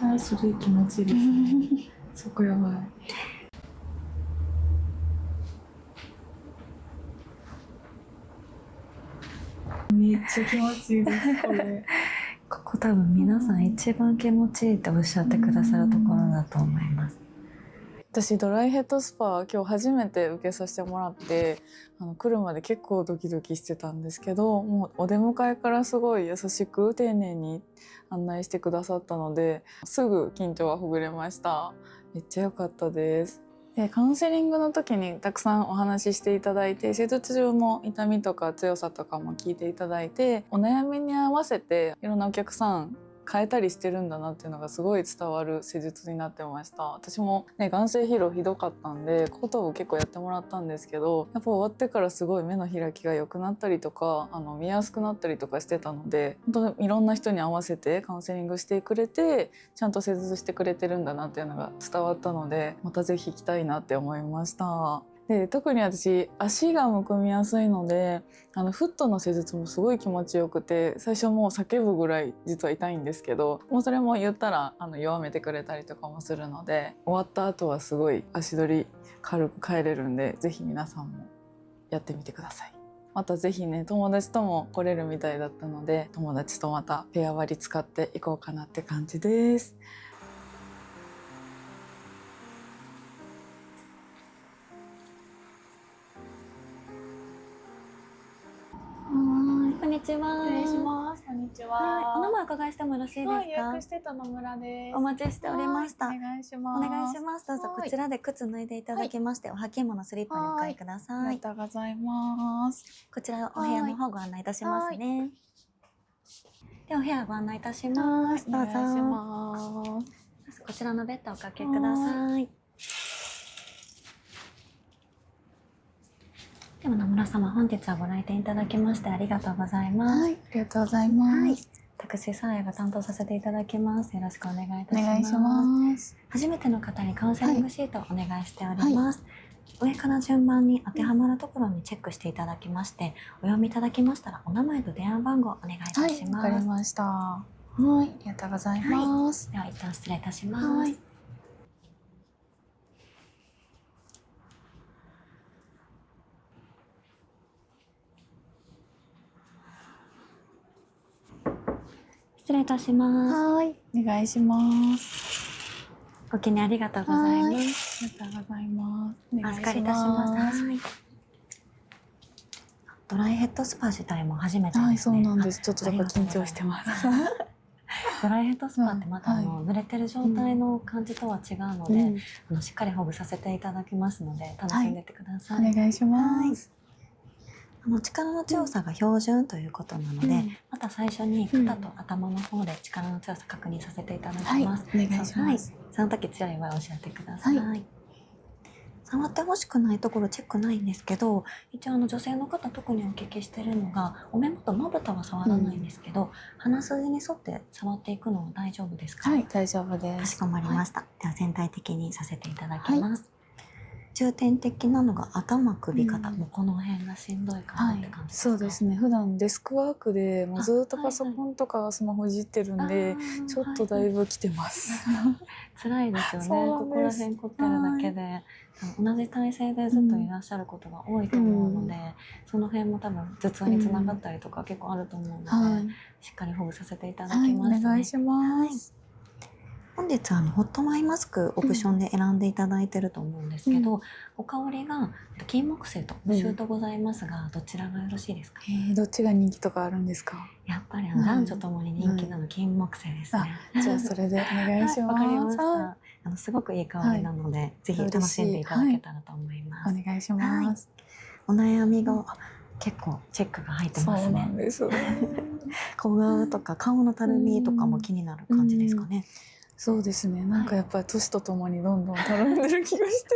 あ、それ気持ちいいですね。そこやばい。めっちゃ気持ちいいです、これ。ここ多分皆さん一番気持ちいいっておっしゃってくださるところだと思います。私ドライヘッドスパ今日初めて受けさせてもらって、来るまで結構ドキドキしてたんですけど、もうお出迎えからすごい優しく丁寧に案内してくださったので、すぐ緊張はほぐれました。めっちゃ良かったです。でカウンセリングの時にたくさんお話ししていただいて、施術中も痛みとか強さとかも聞いていただいて、お悩みに合わせていろんなお客さん変えたりしてるんだなっていうのがすごい伝わる施術になってました。私もね、眼精疲労ひどかったんで後頭部結構やってもらったんですけど、やっぱ終わってからすごい目の開きが良くなったりとか見やすくなったりとかしてたので、本当にいろんな人に合わせてカウンセリングしてくれてちゃんと施術してくれてるんだなっていうのが伝わったので、またぜひ行きたいなって思いました。で特に私足がむくみやすいので、フットの施術もすごい気持ちよくて、最初もう叫ぶぐらい実は痛いんですけど、もうそれも言ったら弱めてくれたりとかもするので、終わった後はすごい足取り軽く帰れるんで、ぜひ皆さんもやってみてください。またぜひね、友達とも来れるみたいだったので、友達とまたペア割り使っていこうかなって感じです。こんにちは。失礼します。こんにちは。はい、お名前お伺いしてもよろしいですか？はい、予約してた野村です。お待ちしておりました。お願いします。お願いします。どうぞこちらで靴脱いでいただきまして、お履物スリッパにお替えください。ありがとうございます。こちらお部屋の方ご案内いたしますね。で、お部屋ご案内いたします。どうぞ。お願いします。こちらのベッドおかけください。では野村様、本日はご来店いただきましてありがとうございます。はい、ありがとうございます。はい、私、サーヤが担当させていただきます。よろしくお願いいたします。お願いします。初めての方にカウンセリングシートをお願いしております。はい、上から順番に当てはまるところにチェックしていただきまして、お読みいただきましたらお名前と電話番号お願いいたします。はい、わかりました。はい、ありがとうございます。では一旦失礼いたします。失礼いたします。はい、お願いします。ご記入ありがとうございます。ありがとうございます。お願いします。お預かりいたします。はい。ドライヘッドスパ自体も初めてですね。はい、そうなんです。ちょっとだから緊張してます。ドライヘッドスパってまた濡れてる状態の感じとは違うので、しっかりほぐさせていただきますので、楽しんでってください。お願いします。力の強さが標準ということなので、また最初に肩と頭の方で力の強さ確認させていただきます。お願いします。その時強い場合おっしゃってください。触ってほしくないところチェックないんですけど、一応女性の方特にお聞きしてるのが、お目元まぶたは触らないんですけど、鼻筋に沿って触っていくのは大丈夫ですか？はい、大丈夫です。かしこまりました。では全体的にさせていただきます。重点的なのが頭、首、肩、もうこの辺がしんどいかなって感じですか？そうですね。普段デスクワークでもうずっとパソコンとかスマホいじってるんで、ちょっとだいぶ来てます。辛いですよね。ここら辺凝ってるだけで、同じ体勢でずっといらっしゃることが多いと思うので、その辺も多分頭痛につながったりとか結構あると思うので、しっかりほぐさせていただきますね。お願いします。本日ホットマイマスクオプションで選んでいただいてると思うんですけど、お香りが金木犀と無臭とございますが、どちらがよろしいですか？どっちが人気とかあるんですか？やっぱり男女ともに人気なの金木犀ですね。じゃあそれでお願いします。わかりました。すごくいい香りなので、ぜひ楽しんでいただけたらと思います。お願いします。お悩みが結構チェックが入ってますね。そうなんです。小顔とか顔のたるみとかも気になる感じですかね。そうですね。なんかやっぱり年とともにどんどんたるんでる気がして。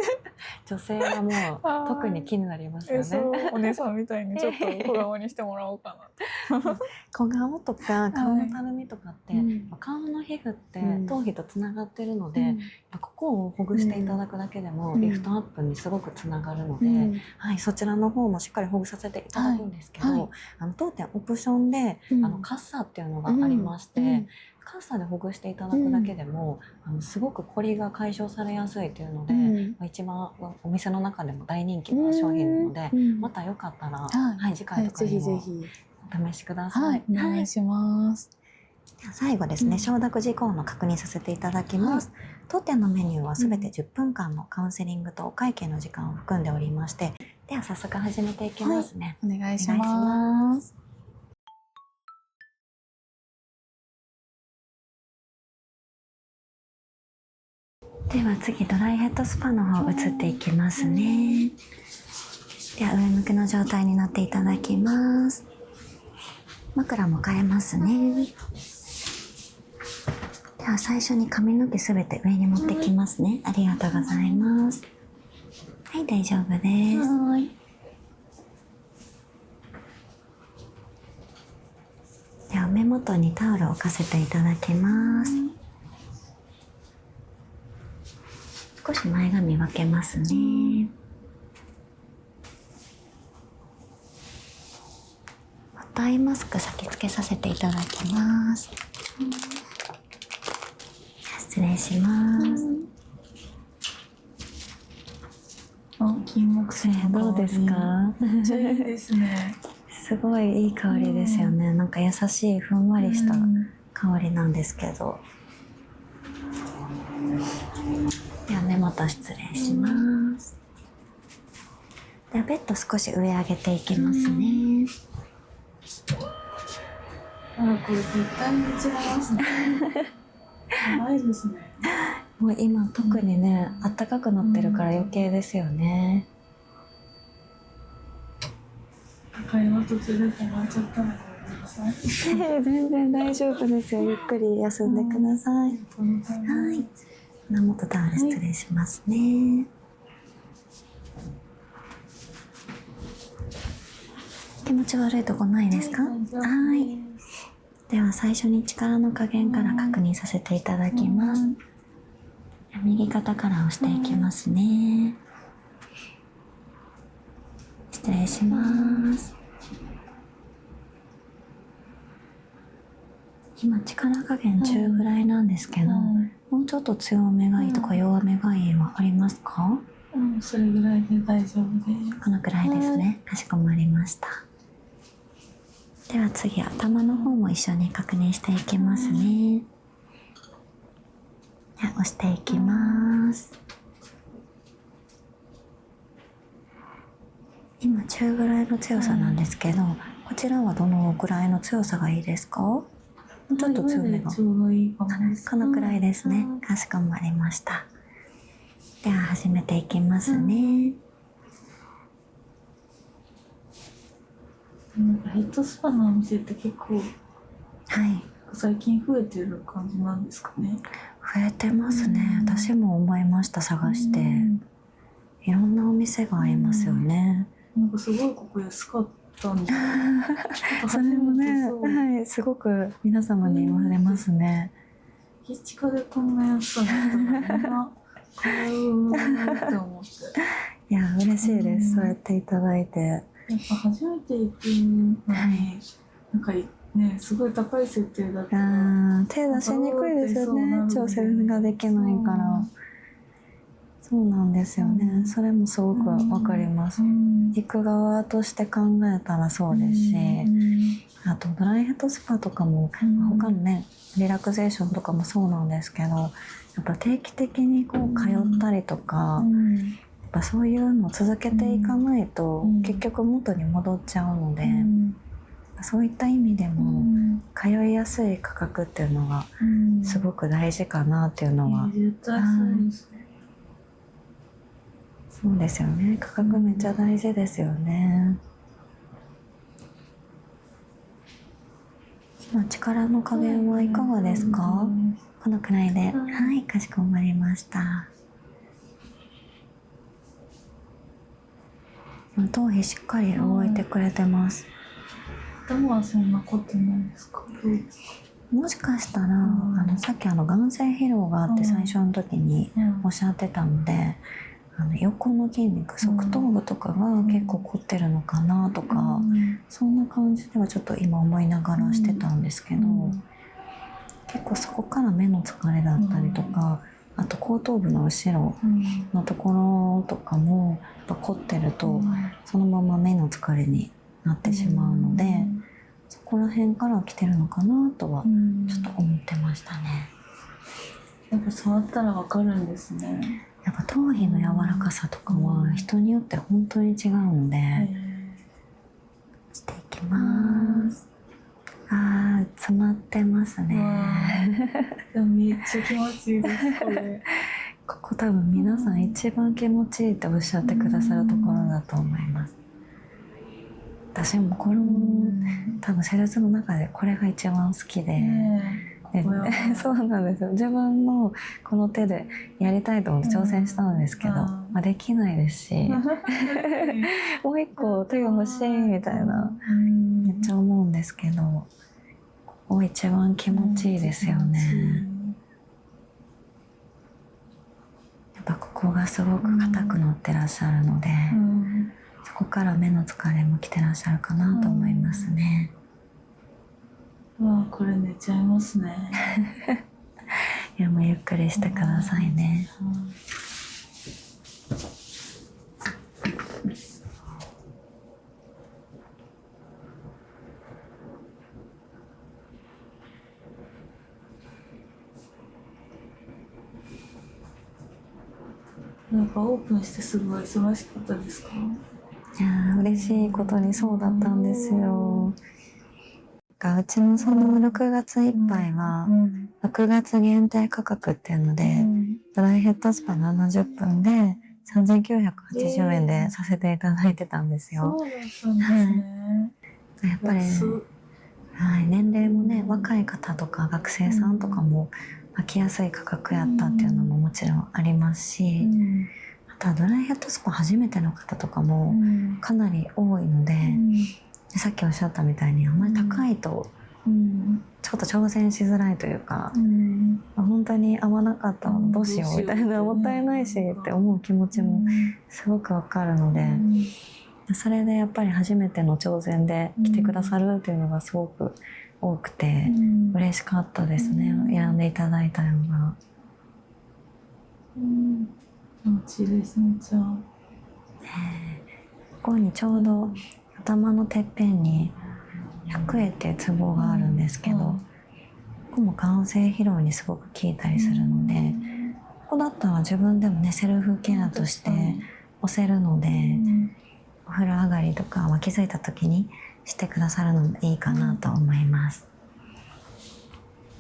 女性はもう特に気になりますよね。そう、お姉さんみたいにちょっと小顔にしてもらおうかなと。小顔とか顔のたるみとかって、顔の皮膚って頭皮とつながってるので、ここをほぐしていただくだけでもリフトアップにすごくつながるので、そちらの方もしっかりほぐさせていただくんですけど、当店オプションでカッサっていうのがありまして、カッサでほぐしていただくだけでも、すごくコリが解消されやすいというので、一番お店の中でも大人気の商品なので、またよかったら、次回とかにもお試しください。お願いします。最後ですね、承諾事項の確認させていただきます。当店のメニューはすべて10分間のカウンセリングとお会計の時間を含んでおりまして、では早速始めていきますね。お願いします。では次、ドライヘッドスパの方移っていきますね。では上向きの状態になっていただきます。枕も変えますね。では最初に髪の毛すべて上に持ってきますね。ありがとうございます。はい、大丈夫です。では目元にタオルを置かせていただきます。少し前髪分けますね。アイマスク先付けさせていただきます。失礼します。金木犀どうですか？めっちゃいいですね。すごいいい香りですよね。なんか優しいふんわりした香りなんですけど。では目元失礼します。ではベッド少し上上げていきますね。これ絶対に違いますね。やばいですね。もう今特にね、暖かくなってるから余計ですよね。会話途中で止まっちゃったのでごめんなさい。全然大丈夫ですよ。ゆっくり休んでください。はい。胸元タオル失礼しますね。気持ち悪いとこないですか？はい。では最初に力の加減から確認させていただきます。右肩から押していきますね。失礼します。今力加減中ぐらいなんですけど、もうちょっと強めがいいとか弱めがいいはありますか？それぐらいで大丈夫です。このくらいですね。かしこまりました。では次、頭の方も一緒に確認していきますね。では押していきます。今中ぐらいの強さなんですけど、こちらはどのくらいの強さがいいですか？もうちょっと強めが。ちょうどいいかもです。このくらいですね。かしこまりました。では始めていきますね。なんかヘッドスパのお店って結構最近増えてる感じなんですかね。増えてますね。私も思いました、探して。いろんなお店がありますよね。なんかすごいここ安かったんで。それもね、はい、すごく皆様に言われますね。駅近でこんな安さだったらみんな買うって思って。いや、嬉しいです。そうやっていただいて。やっぱ初めて行くのに、なんかね、すごい高い設定だったら手出しにくいですよね。調整ができないから。そうなんですよね。それもすごくわかります。行く側として考えたらそうですし、あとドライヘッドスパとかも、他のね、リラクゼーションとかもそうなんですけど、やっぱ定期的にこう通ったりとか、やっぱそういうのを続けていかないと、結局元に戻っちゃうので、そういった意味でも、通いやすい価格っていうのがすごく大事かなっていうのは。そうですよね。価格めっちゃ大事ですよね。今力の加減はいかがですか？このくらいで。はい、かしこまりました。頭皮しっかり動いてくれてます。頭はそんな凝ってないですか？もしかしたら、さっき眼性疲労があって最初の時におっしゃってたので、横の筋肉、側頭部とかが結構凝ってるのかなとか、そんな感じではちょっと今思いながらしてたんですけど、結構そこから目の疲れだったりとか、あと後頭部の後ろのところとかもやっぱ凝ってるとそのまま目の疲れになってしまうので、そこら辺から来てるのかなとはちょっと思ってましたね。やっぱ触ったらわかるんですね。やっぱ頭皮の柔らかさとかは人によって本当に違うので、していきます。あー、詰まってますね。でもめっちゃ気持ちいいです、これ。ここ多分皆さん一番気持ちいいっておっしゃってくださるところだと思います。私もこれも多分施術の中でこれが一番好きで、そうなんですよ。自分のこの手でやりたいと思って挑戦したんですけど、まあ、できないですしもう一個手が欲しいみたいなめっちゃ思うんですけど、ここ一番気持ちいいですよね。やっぱここがすごく硬く乗ってらっしゃるので、そこから目の疲れも来てらっしゃるかなと思いますね。わあ、これ寝ちゃいますね。いや、もうゆっくりしてくださいね。なんかオープンしてすごい忙しかったですか？いや、嬉しいことにそうだったんですよ。うちのその6月いっぱいは6月限定価格っていうので、ドライヘッドスパ70分で3980円でさせていただいてたんですよ。そうだったんですね。やっぱり、はい、年齢もね、若い方とか学生さんとかも履きやすい価格やったっていうのももちろんありますし、あとはドライヘッドスパ初めての方とかもかなり多いので、さっきおっしゃったみたいにあんまり高いとちょっと挑戦しづらいというか、本当に合わなかったらどうしようみたいな、もったいないしって思う気持ちもすごくわかるので、それでやっぱり初めての挑戦で来てくださるっていうのがすごく多くて嬉しかったですね、選んでいただいたのが。気持ちいいですね、じゃあ。ここにちょうど頭のてっぺんに百会っていうツボがあるんですけど、ここも眼精疲労にすごく効いたりするので、ここだったら自分でもねセルフケアとして押せるので、お風呂上がりとか、気づいた時にしてくださるのもいいかなと思います。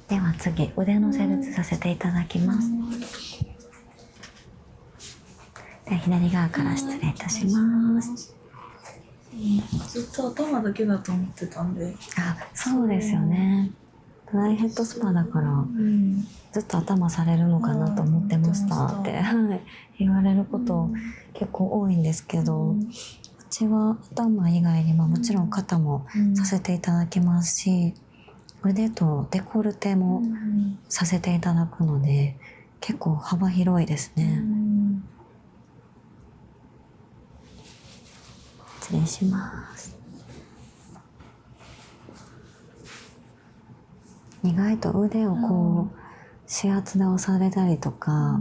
では次、腕の施術させていただきます。では左側から失礼いたします。ずっと頭だけだと思ってたんで。あ、そうですよね。ドライヘッドスパだから、ずっと頭されるのかなと思ってましたって、言われること結構多いんですけど、うちは頭以外にももちろん肩もさせていただきますし、腕とデコルテもさせていただくので結構幅広いですね。失礼します。意外と腕をこう指圧で押されたりとか、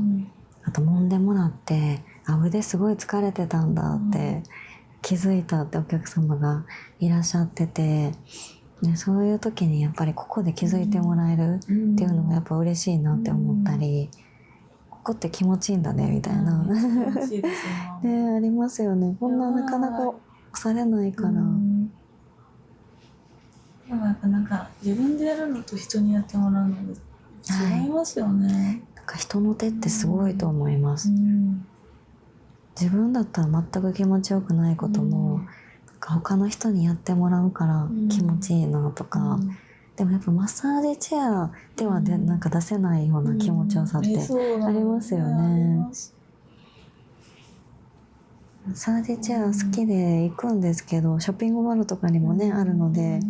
あと揉んでもらって、あ、腕すごい疲れてたんだって気づいたってお客様がいらっしゃってて、でそういう時にやっぱりここで気づいてもらえるっていうのがやっぱ嬉しいなって思ったり、ここって気持ちいいんだねみたいな、気持ちいいですよね、ありますよね。こんななかなか押されないから。でもやっぱなんか自分でやるのと人にやってもらうので違いますよね。なんか人の手ってすごいと思います。自分だったら全く気持ちよくないことも、なんか他の人にやってもらうから気持ちいいなとか、でもやっぱマッサージチェアではなんか出せないような気持ちよさってありますよね。マッサージチェア好きで行くんですけど、ショッピングモールとかにもねあるので、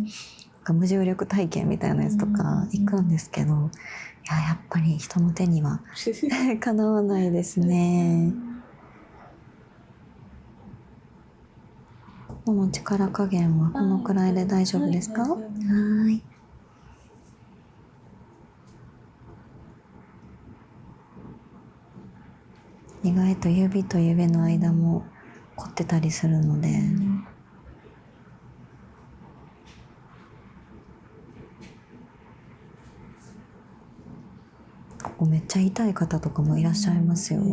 無重力体験みたいなやつとか行くんですけど、やっぱり人の手にはかなわないですね。この力加減はこのくらいで大丈夫ですか？はい。意外と指と指の間も凝ってたりするので、ここめっちゃ痛い方とかもいらっしゃいますよ。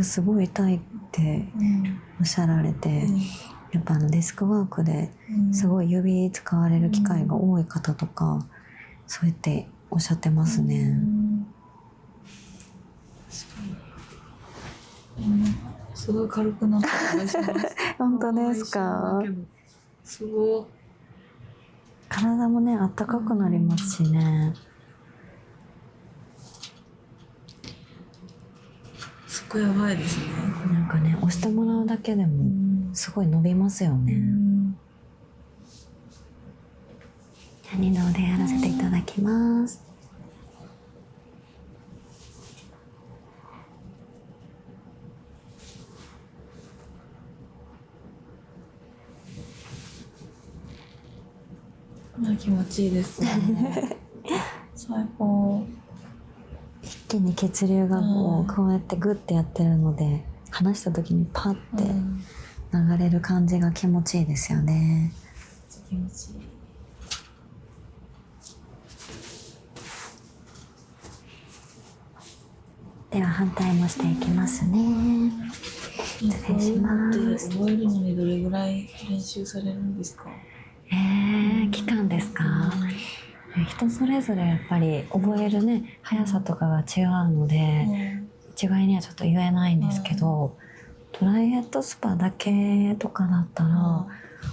すごい痛いっておっしゃられて、やっぱデスクワークですごい指使われる機会が多い方とか、そうやっておっしゃってますね。すごい軽くなった気がします。本当ですか？すごい。体もね、あったかくなりますしね。そこやばいですね。なんかね、押してもらうだけでもすごい伸びますよね。二の腕やらせていただきます。気持ちいいですね。最高。一気に血流がこう、こうやってグッてやってるので、離した時にパッて流れる感じが気持ちいいですよね。気持ちいい。では反対もしていきますね。失礼します。覚えるのにどれぐらい練習されるんですか？期間ですか？人それぞれやっぱり覚えるね、速さとかが違うので、一概にはちょっと言えないんですけど、ドライヘッドスパだけとかだったら、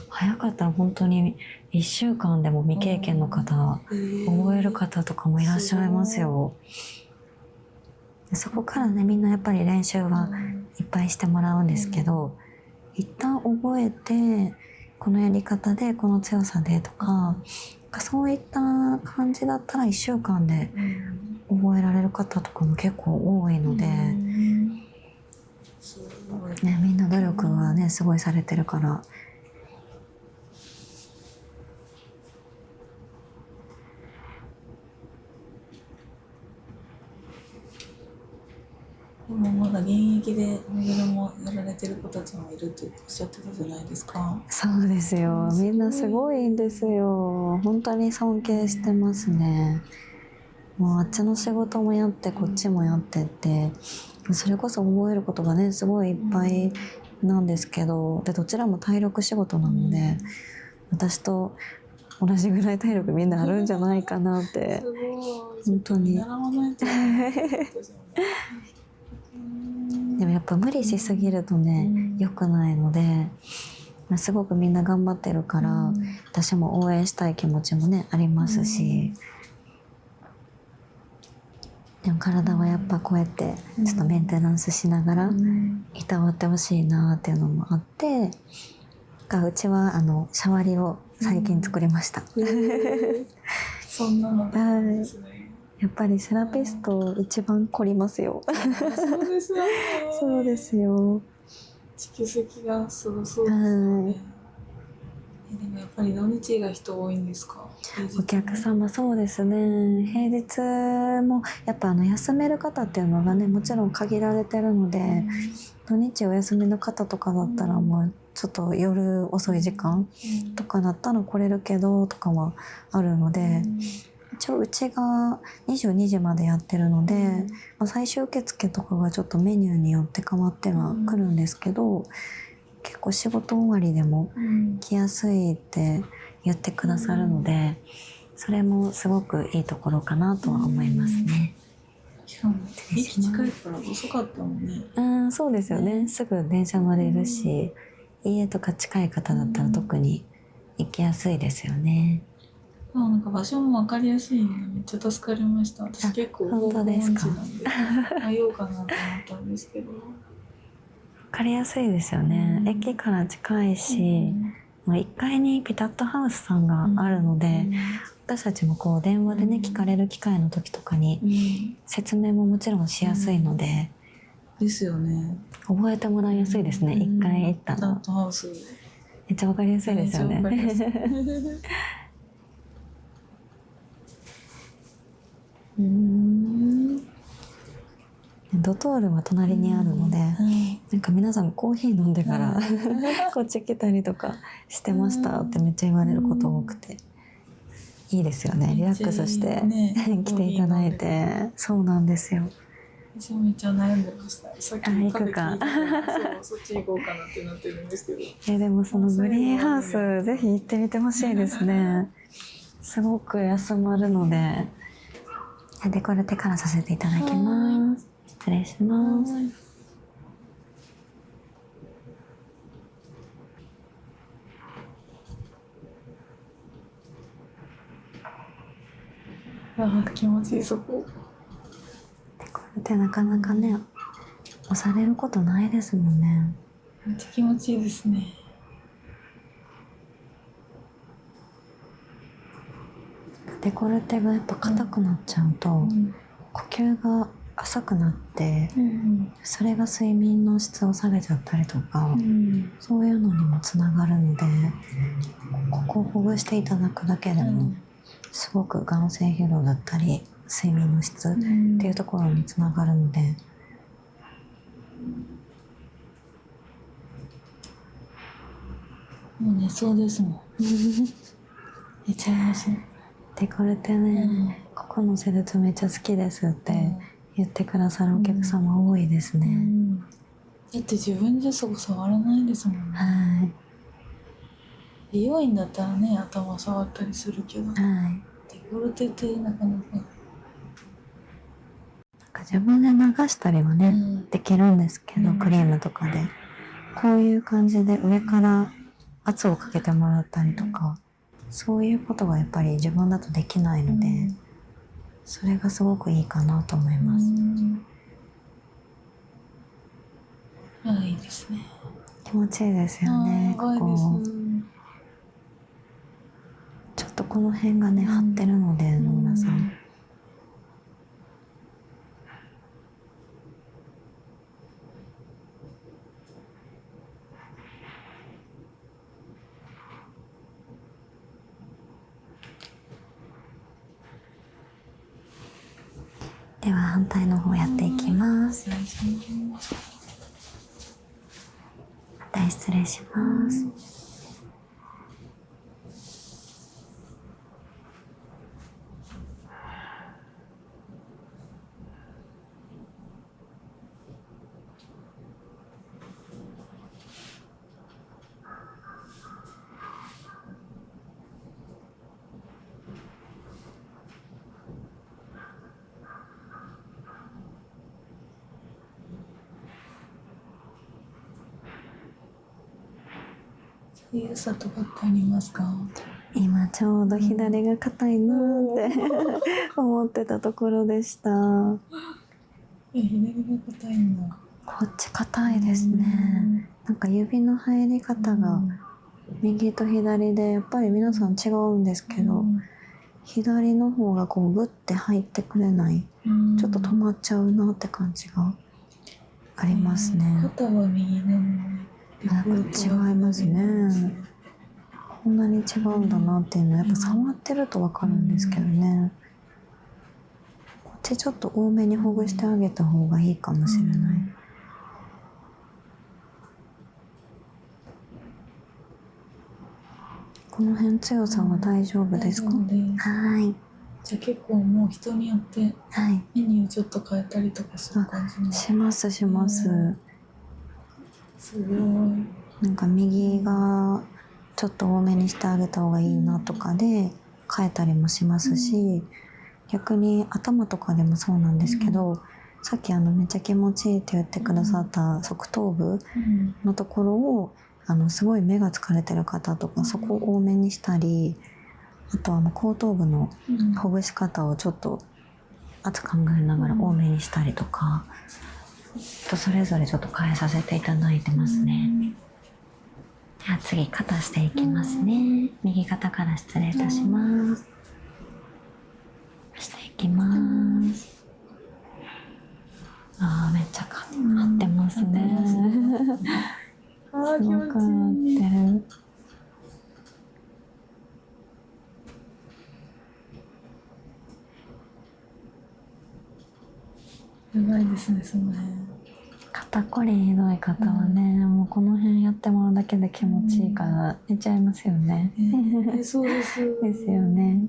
早かったら本当に1週間でも未経験の方、覚える方とかもいらっしゃいますよ。そこからね、みんなやっぱり練習はいっぱいしてもらうんですけど、一旦覚えて、このやり方でこの強さでとか、そういった感じだったら1週間で覚えられる方とかも結構多いので、ね、みんな努力がねすごいされてるから。でもまだ現役でモデルもやられてる子たちもいるっておっしゃってたじゃないですか。そうですよ。みんなすごいんですよ。本当に尊敬してますね。もうあっちの仕事もやってこっちもやってって、それこそ覚えることがねすごいいっぱいなんですけど、でどちらも体力仕事なので、私と同じぐらい体力みんなあるんじゃないかなって。すごい。本当に。でもやっぱ無理しすぎるとね、良くないので、すごくみんな頑張ってるから、私も応援したい気持ちもねありますし、でも体はやっぱこうやってちょっとメンテナンスしながらいたわってほしいなっていうのもあって、うちはシャワリを最近作りました。そんなのですね。やっぱりセラピスト一番凝りますよ。そうですよね。そうですよ。蓄積がすごそうですよね。でもやっぱり土日が人多いんですか？お客様そうですね。平日もやっぱ休める方っていうのがねもちろん限られてるので、土日お休みの方とかだったらもうちょっと夜遅い時間とかだったら来れるけどとかはあるので、一応うちが22時までやってるので、最終受付とかがちょっとメニューによって変わってはくるんですけど、結構仕事終わりでも来やすいって言ってくださるので、それもすごくいいところかなとは思いますね。しかも駅近いから遅かったもんね。そうですよね。すぐ電車乗れるし、家とか近い方だったら特に行きやすいですよね。なんか場所も分かりやすいんでめっちゃ助かりました。私結構本当ですか？迷おうかなと思ったんですけど。分かりやすいですよね。駅から近いし、1階にピタットハウスさんがあるので、私たちもこう電話でね聞かれる機会の時とかに説明ももちろんしやすいので、ですよね。覚えてもらいやすいですね。1回行ったら。ピタットハウス。めっちゃ分かりやすいですよね。ドトールは隣にあるので、なんか皆さんコーヒー飲んでからこっち来たりとかしてましたってめっちゃ言われること多くて、いいですよね。リラックスして来ていただいて。そうなんですよ。私めっちゃ悩んでました。さっき行くか。そっち行こうかなってなってるんですけど。でもそのグリーンハウスぜひ行ってみてほしいですね。すごく休まるので。デコルテからさせていただきます。失礼します。ああ、気持ちいい、そこ。デコルテなかなかね、押されることないですもんね。めっちゃ気持ちいいですね。デコルテがやっぱ硬くなっちゃうと、呼吸が浅くなって、それが睡眠の質を下げちゃったりとか、そういうのにもつながるので、ここをほぐしていただくだけでも、すごく眼性疲労だったり睡眠の質っていうところにつながるので、もう寝そうですもん。寝ちゃいますね。デコルテね、ここの施術めっちゃ好きですって言ってくださるお客様多いですね。だって自分じゃそこ触らないですもんね。はい。美容院だったらね、頭触ったりするけど、はい。デコルテってなかなか。自分で流したりはね、できるんですけど、クリームとかでこういう感じで上から圧をかけてもらったりとか、そういうことがやっぱり自分だとできないので、それがすごくいいかなと思います。ああ、いいですね。気持ちいいですよね、ここ。ちょっとこの辺がね、張ってるので、野村さん。では反対の方やっていきます。大失礼します。強さとかってありますか？今ちょうど左が硬いなって思ってたところでした。左が硬いんだ。こっち硬いですね。なんか指の入り方が右と左でやっぱり皆さん違うんですけど、左の方がこうグッて入ってくれない、ちょっと止まっちゃうなって感じがありますね。肩は右なのね。違いますね。こんなに違うんだなっていうのはやっぱ触ってるとわかるんですけどね。こっちちょっと多めにほぐしてあげた方がいいかもしれない。この辺強さは大丈夫ですか？はい。じゃあ結構もう人によってメニューちょっと変えたりとかする感じ、しますします。すごい。なんか右がちょっと多めにしてあげた方がいいなとかで変えたりもしますし、逆に頭とかでもそうなんですけど、さっきめっちゃ気持ちいいって言ってくださった側頭部のところをすごい目が疲れてる方とかそこを多めにしたり、あとは後頭部のほぐし方をちょっと圧考えながら多めにしたりとか、それぞれちょっと変えさせていただいてますね。では次肩していきますね。右肩から失礼いたします。していきます。あーめっちゃ張ってますね。すごく張ってる。やばいですね、その辺。肩こりひどい方はね、もうこの辺やってもらうだけで気持ちいいから寝ちゃいますよね。そうです。ですよね。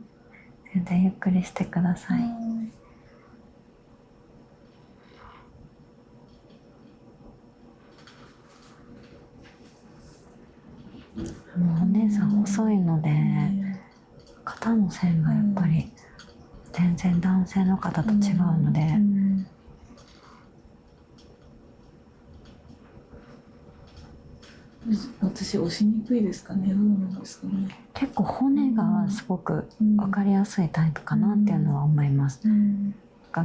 全然ゆっくりしてください。お姉さん細いので、肩の線がやっぱり全然男性の方と違うので、私押しにくいですかね。どうなんですかね。結構骨がすごく分かりやすいタイプかなっていうのは思います。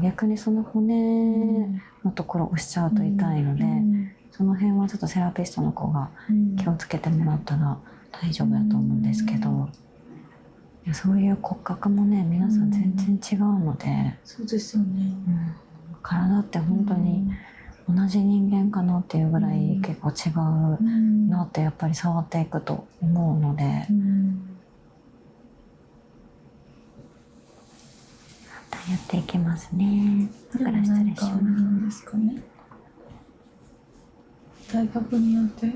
逆にその骨のところを押しちゃうと痛いので、その辺はちょっとセラピストの子が気をつけてもらったら大丈夫だと思うんですけど、そういう骨格もね、皆さん全然違うので、そうですよね。体って本当に同じ人間かなっていうぐらい結構違うなってやっぱり触っていくと思うので、やっていきますね。だから失礼します。体格によって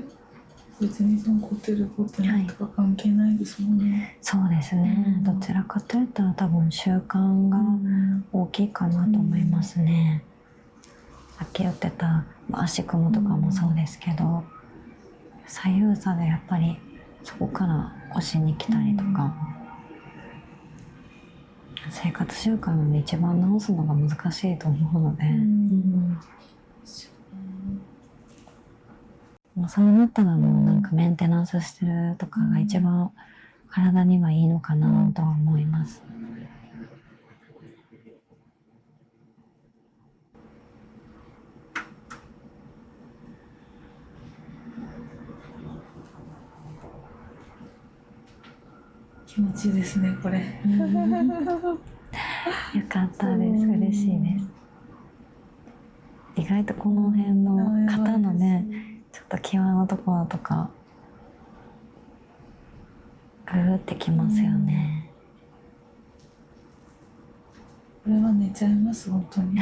別に凝ってる凝ってないとか関係ないですもんね。そうですね。どちらかといったら多分習慣が大きいかなと思いますね。さっき言ってた足組むとかもそうですけど、左右差でやっぱりそこから腰に来たりとか、生活習慣の一番直すのが難しいと思うので、もうそうなったらもうなんかメンテナンスしてるとかが一番体にはいいのかなとは思います。気持ちいいですね、これ。よかったです。嬉しいです。意外とこの辺の肩のね、ちょっと際のところとかグーってきますよね。これは寝ちゃいます、本当に。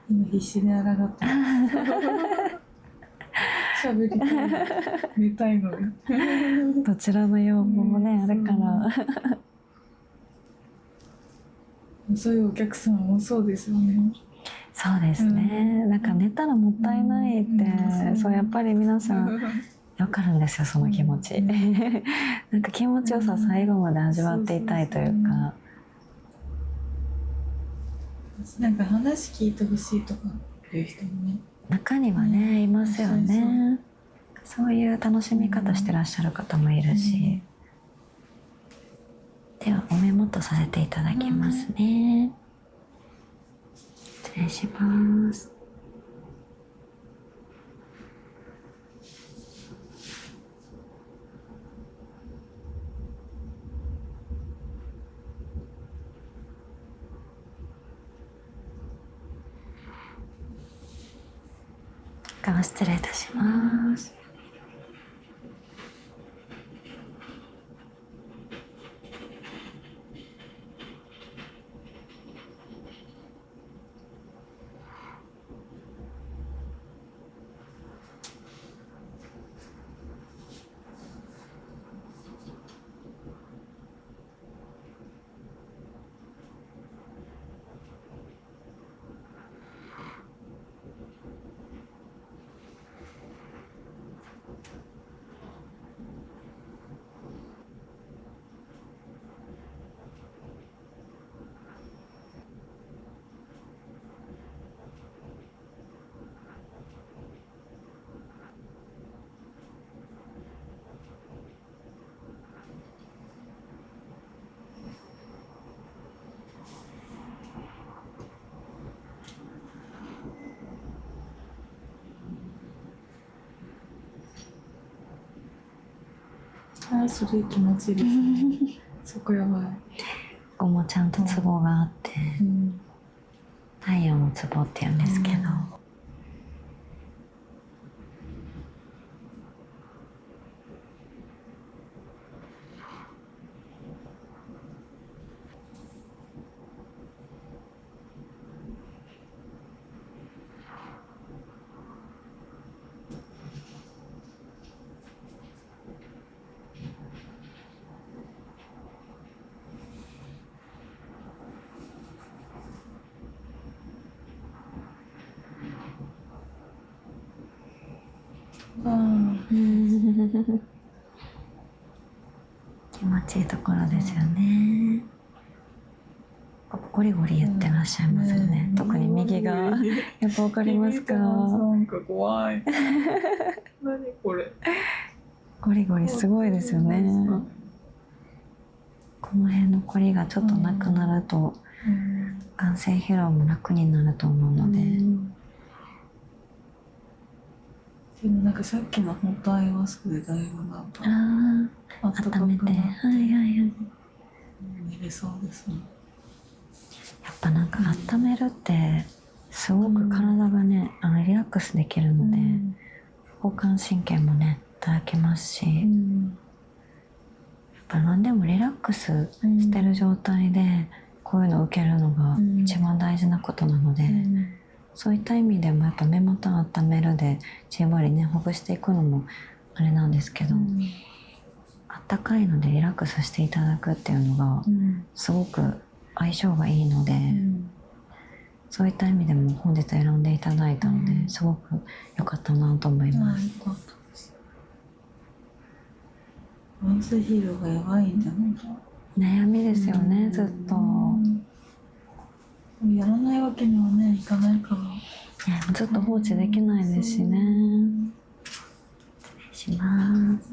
今必死で抗って喋りたい、寝たいのに。どちらの要望もね、あるから。そういうお客さんもそうですよね。そうですね。なんか寝たらもったいないって、そうやっぱり皆さんわかるんですよ、その気持ち。なんか気持ちよさ最後まで味わっていたいというか。なんか話聞いてほしいとかいう人もね。中にはね、いますよね。そういう楽しみ方してらっしゃる方もいるし。ではお目元させていただきますね。失礼します。失礼いたします。それ気持ちいいですね。そこやばい。ここもちゃんとツボがあって、太陽のツボって言うんですけど、気持ちいいところですよね。ゴリゴリ言ってらっしゃいますよね。特に右がやっぱわかりますか？なんか怖い。何これ。ゴリゴリすごいですよね。この辺のコリがちょっとなくなると、眼性疲労も楽になると思うので。でもなんかさっきのホットアイマスクでだいぶなんか温めて、はいはいはい。寝れそうですね。やっぱなんか温めるってすごく体がね、リラックスできるので、交感神経もねいただけますし、やっぱ何でもリラックスしてる状態でこういうのを受けるのが一番大事なことなので、そういった意味でもやっぱ目元を温めるでじんわりねほぐしていくのもあれなんですけど、あったかいのでリラックスしていただくっていうのがすごく相性がいいので、そういった意味でも本日選んでいただいたので、すごく良かったなと思います。眼性疲労がやばいんじゃないか。悩みですよね、ずっと。やらないわけにはねいかないから。ずっと放置できないですしね。失礼します。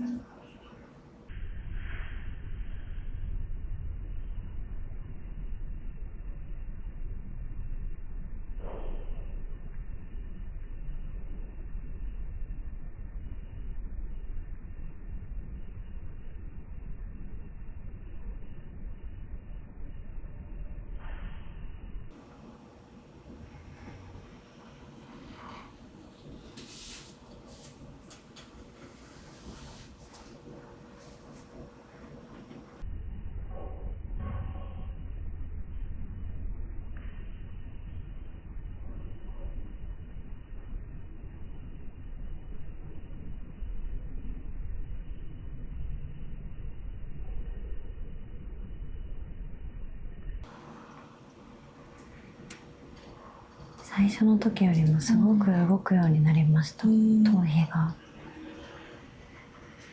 最初の時よりもすごく動くようになりました、頭皮が。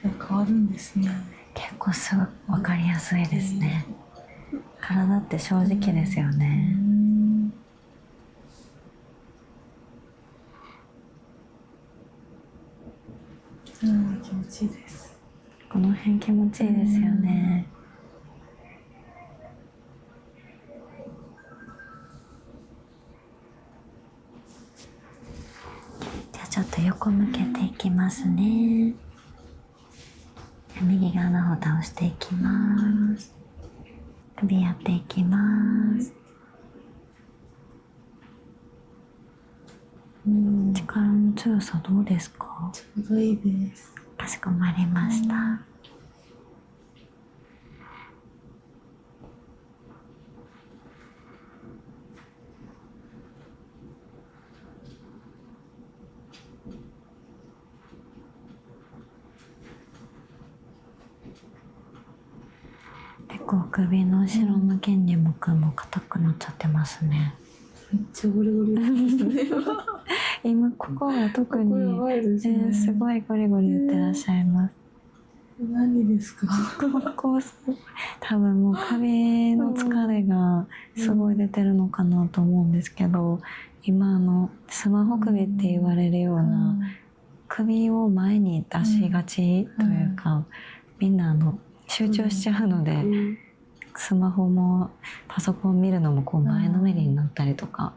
変わるんですね。結構すごく分かりやすいですね。体って正直ですよね。気持ちいいです。この辺気持ちいいですよね。じゃあちょっと横向けていきますね。右側の方倒していきます。首やっていきます。力の強さどうですか？ちょうどいいです。かしこまりました。結構首の後ろの筋肉も硬くなっちゃってますね。めっちゃゴリゴリですね。今ここが特にここやばいですね。すごいゴリゴリ言ってらっしゃいます。何ですか？ここ多分もう首の疲れがすごい出てるのかなと思うんですけど、今スマホ首って言われるような首を前に出しがちというか、みんな集中しちゃうので、スマホもパソコン見るのもこう前のめりになったりとか、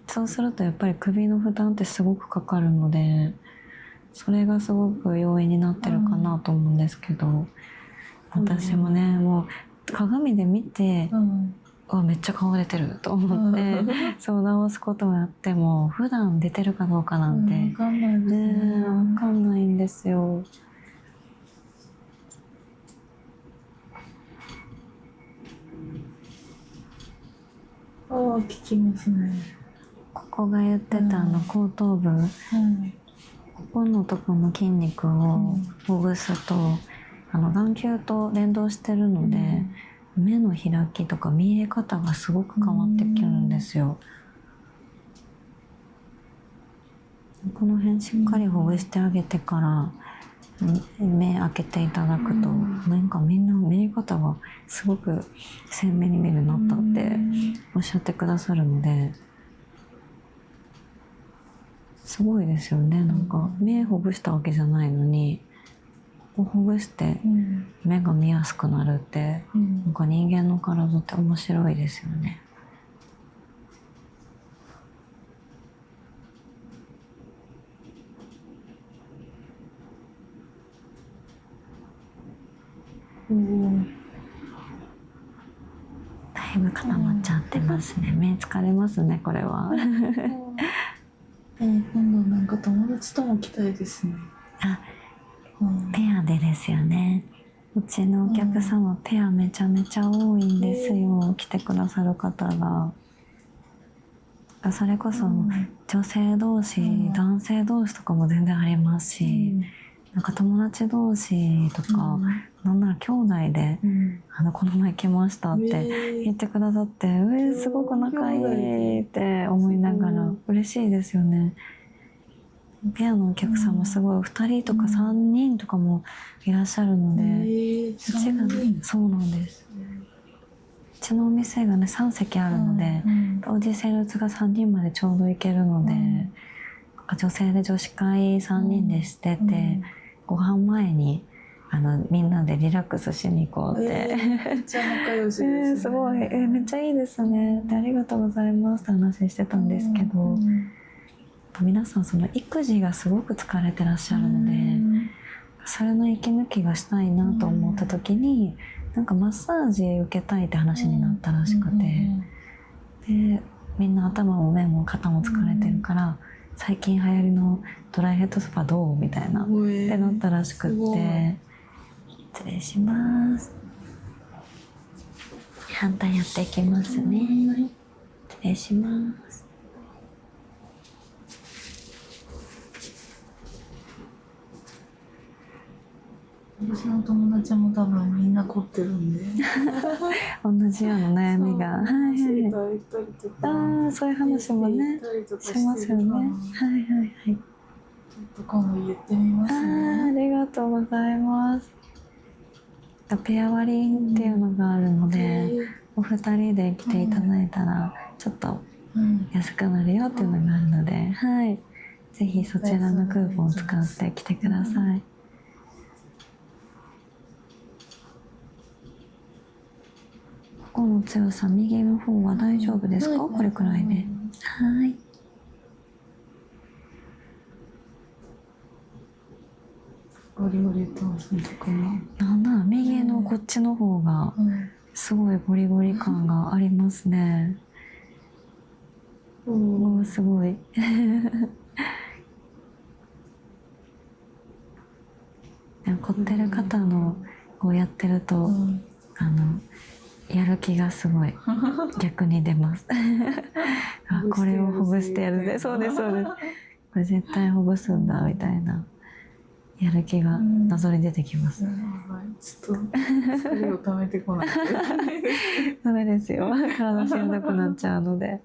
そうするとやっぱり首の負担ってすごくかかるので、それがすごく要因になってるかなと思うんですけど、私もねもう鏡で見て、めっちゃ顔出てると思って、そう直すことがあっても普段出てるかどうかなんて分かんないですね。分かんないんですよ。効きますね。ここが言ってた後頭部、ここのところの筋肉をほぐすと、眼球と連動してるので、目の開きとか見え方がすごく変わってくるんですよ。この辺しっかりほぐしてあげてから目開けていただくと、なんかみんな見え方がすごく鮮明に見るようになったっておっしゃってくださるので、すごいですよね。なんか目ほぐしたわけじゃないのに、ここほぐして目が見やすくなるって、なんか人間の体って面白いですよね。だいぶ固まっちゃってますね。目疲れますね、これは。今度なんか友達とも来たいですね。あ、ペアでですよね。うちのお客様、ペアめちゃめちゃ多いんですよ、来てくださる方が。それこそ女性同士、男性同士とかも全然ありますし、なんか友達同士とか、なんなら兄弟で、この前来ましたって言ってくださって、すごく仲いいって思いながら嬉しいですよね。ペアのお客さんもすごい2人とか3人とかもいらっしゃるので、うちがそうなんです。うちのお店がね3席あるので、同時セールツが3人までちょうど行けるので、女性で女子会3人でしてて、ご飯前にみんなでリラックスしに行こうって、めっちゃ仲良しですね。すごいめっちゃいいですねで、ありがとうございますって話してたんですけど、皆さんその育児がすごく疲れてらっしゃるので、それの息抜きがしたいなと思った時に、なんかマッサージ受けたいって話になったらしくて、でみんな頭も目も肩も疲れてるから、最近流行りのドライヘッドスパどうみたいなってなったらしくって、失礼します。反対やっていきますね。失礼します。私の友達も多分みんな凝ってるんで同じような悩みが、そういう話もねしますよね。はいはいはい。ちょっと今度言ってみますね。ありがとうございます。ペア割りっていうのがあるので、お二人で来ていただいたらちょっと安くなるよっていうのがあるので、はい、ぜひそちらのクーポンを使って来てください。ここの強さ、右の方は大丈夫ですか？これくらいで。はい。ゴリゴリとするとかね。なんだ、右のこっちの方がすごいゴリゴリ感がありますね。もうすごい。凝ってる方のこうやってると、やる気がすごい逆に出ます。あ、これをほぐしてやるぜ。そうですそうです。これ絶対ほぐすんだみたいなやる気が謎に出てきます。ちょっと疲れを溜めてこないとダメですよ。体しんどくなっちゃうので。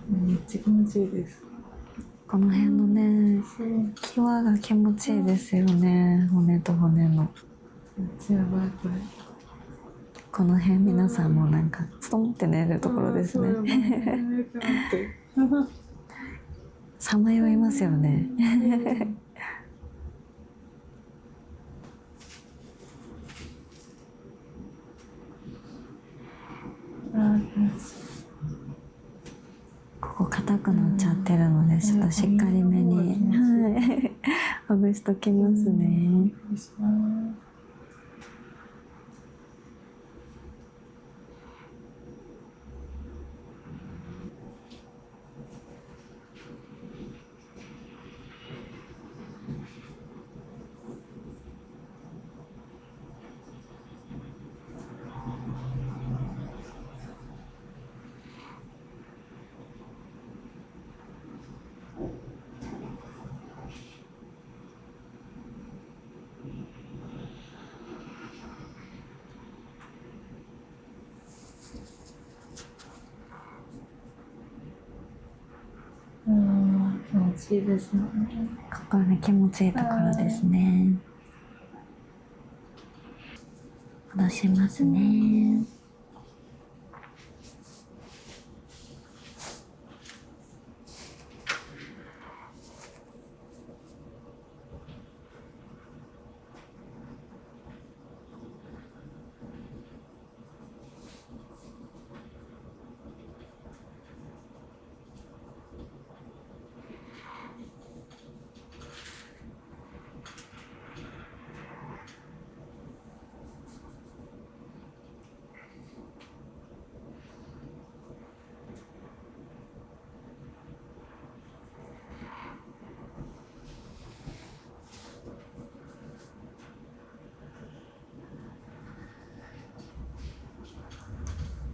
めっちゃ気持ちいいです。この辺のね、際が気持ちいいですよね。骨と骨の。めっちゃやばいこれ。この辺皆さんもなんかストンって寝るところですね。さまよいますよね。ここ硬くなっちゃってるので、ちょっとしっかりめに、ほぐしときますね。しいですよね。ここが気持ちいいところですね。戻しますね。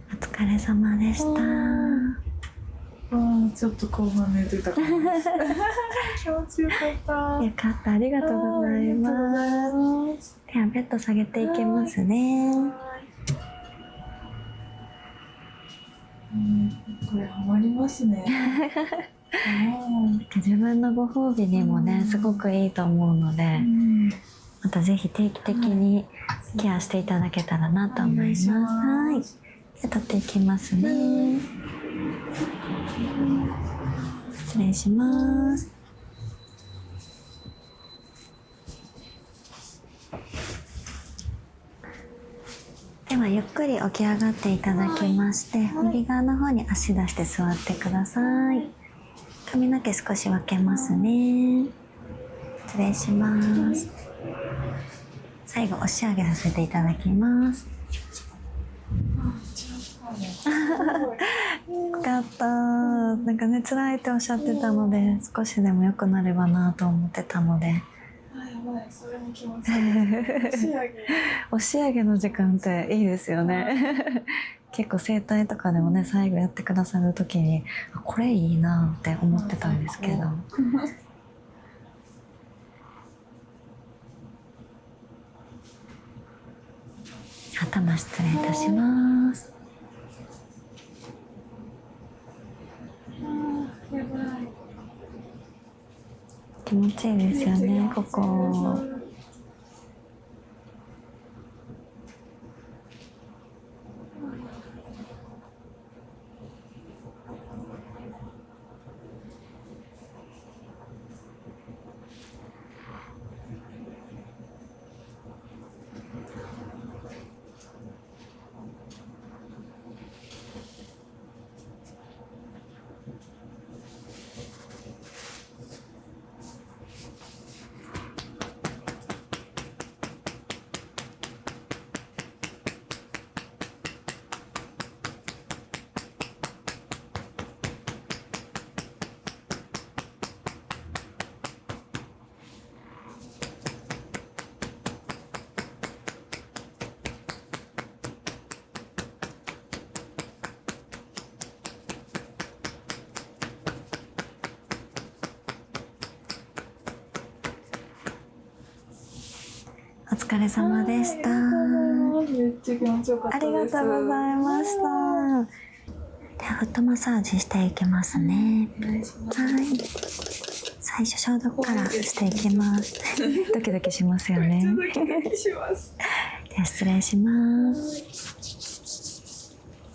お疲れ様でした。ちょっと後半寝てたかもです。気持ちよかった。よかった、ありがとうございます。ではベッド下げていきますね。これハマりますね。自分のご褒美にもね、すごくいいと思うので、またぜひ定期的にケアしていただけたらなと思います。はい。じゃあ取っていきますね。失礼します。ではゆっくり起き上がっていただきまして、右側の方に足出して座ってください。髪の毛少し分けますね。失礼します。最後押し上げさせていただきます。よかった。なんかね、辛いっておっしゃってたので、少しでも良くなればなと思ってたので。やばい、それも気持ちいい。押し上げの時間っていいですよね。結構整体とかでもね、最後やってくださる時に、これいいなって思ってたんですけど。頭失礼いたします。気持ちいいですよね、ここ。お疲れ様でした。めっちゃ気持ちよかったです。ありがとうございました。ではフットマッサージしていきますね。はい。最初消毒からしていきます。ドキドキしますよね。ドキドキします。では失礼します。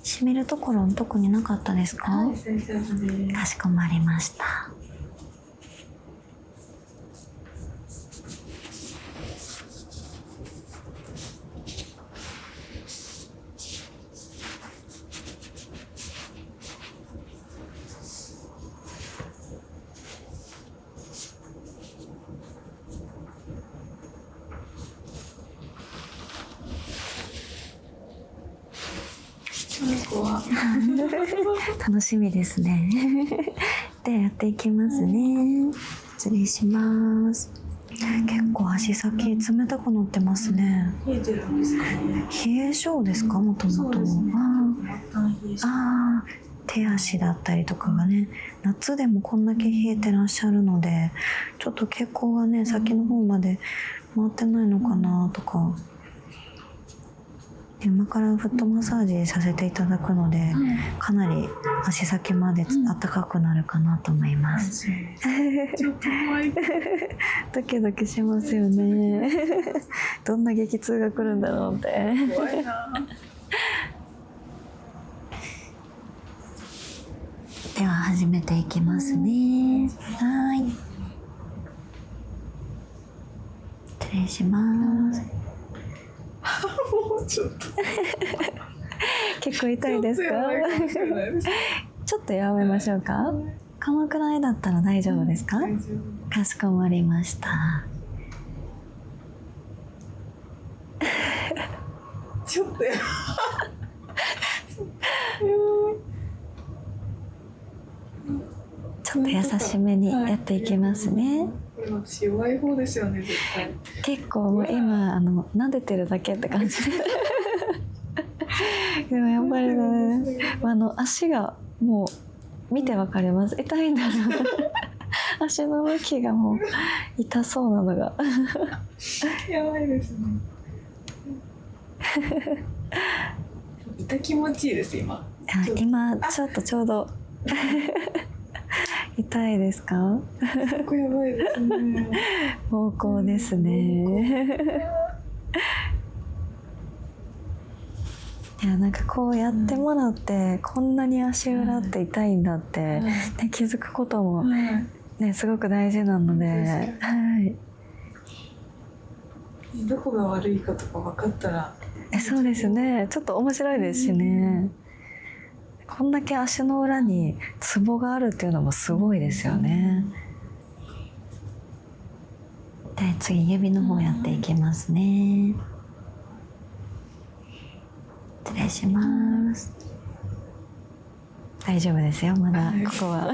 しみるところ特になかったですか？はい、大丈夫です。かしこまりました。楽しみですね。でやっていきますね。失礼します。結構足先冷たくなってますね。冷えてるんですかね。冷え性ですか、もともと。手足だったりとかがね、夏でもこんだけ冷えてらっしゃるので、ちょっと血行がね、先の方まで回ってないのかなとか。今からフットマッサージさせていただくので、かなり足先まで暖かくなるかなと思います。ちょっと怖い。ドキドキしますよね。どんな激痛が来るんだろうって。怖いな。では始めていきますね。はい。失礼します。もうちょっと。結構痛いですか？ちょっとやめましょうか。このくらいだったら大丈夫ですか？かしこまりました。ちょっとちょっと優しめにやっていきますね。これ私弱い方ですよね、絶対。結構もう今撫でてるだけって感じで。でもやっぱりね、足がもう見てわかります。痛いんだな。足の向きがもう痛そうなのが。やばいですね。痛気持ちいいです今。今ちょっとちょうど痛いですか？そこやばいですね。膀胱ですね。いやなんかこうやってもらって、こんなに足裏って痛いんだって、ね、気づくことも、ね、すごく大事なので、はい、どこが悪いかとか分かったらそうですね、ちょっと面白いですしね、こんだけ足の裏にツボがあるっていうのもすごいですよね。で次指の方やっていきますね。失礼します。大丈夫ですよ、まだここは。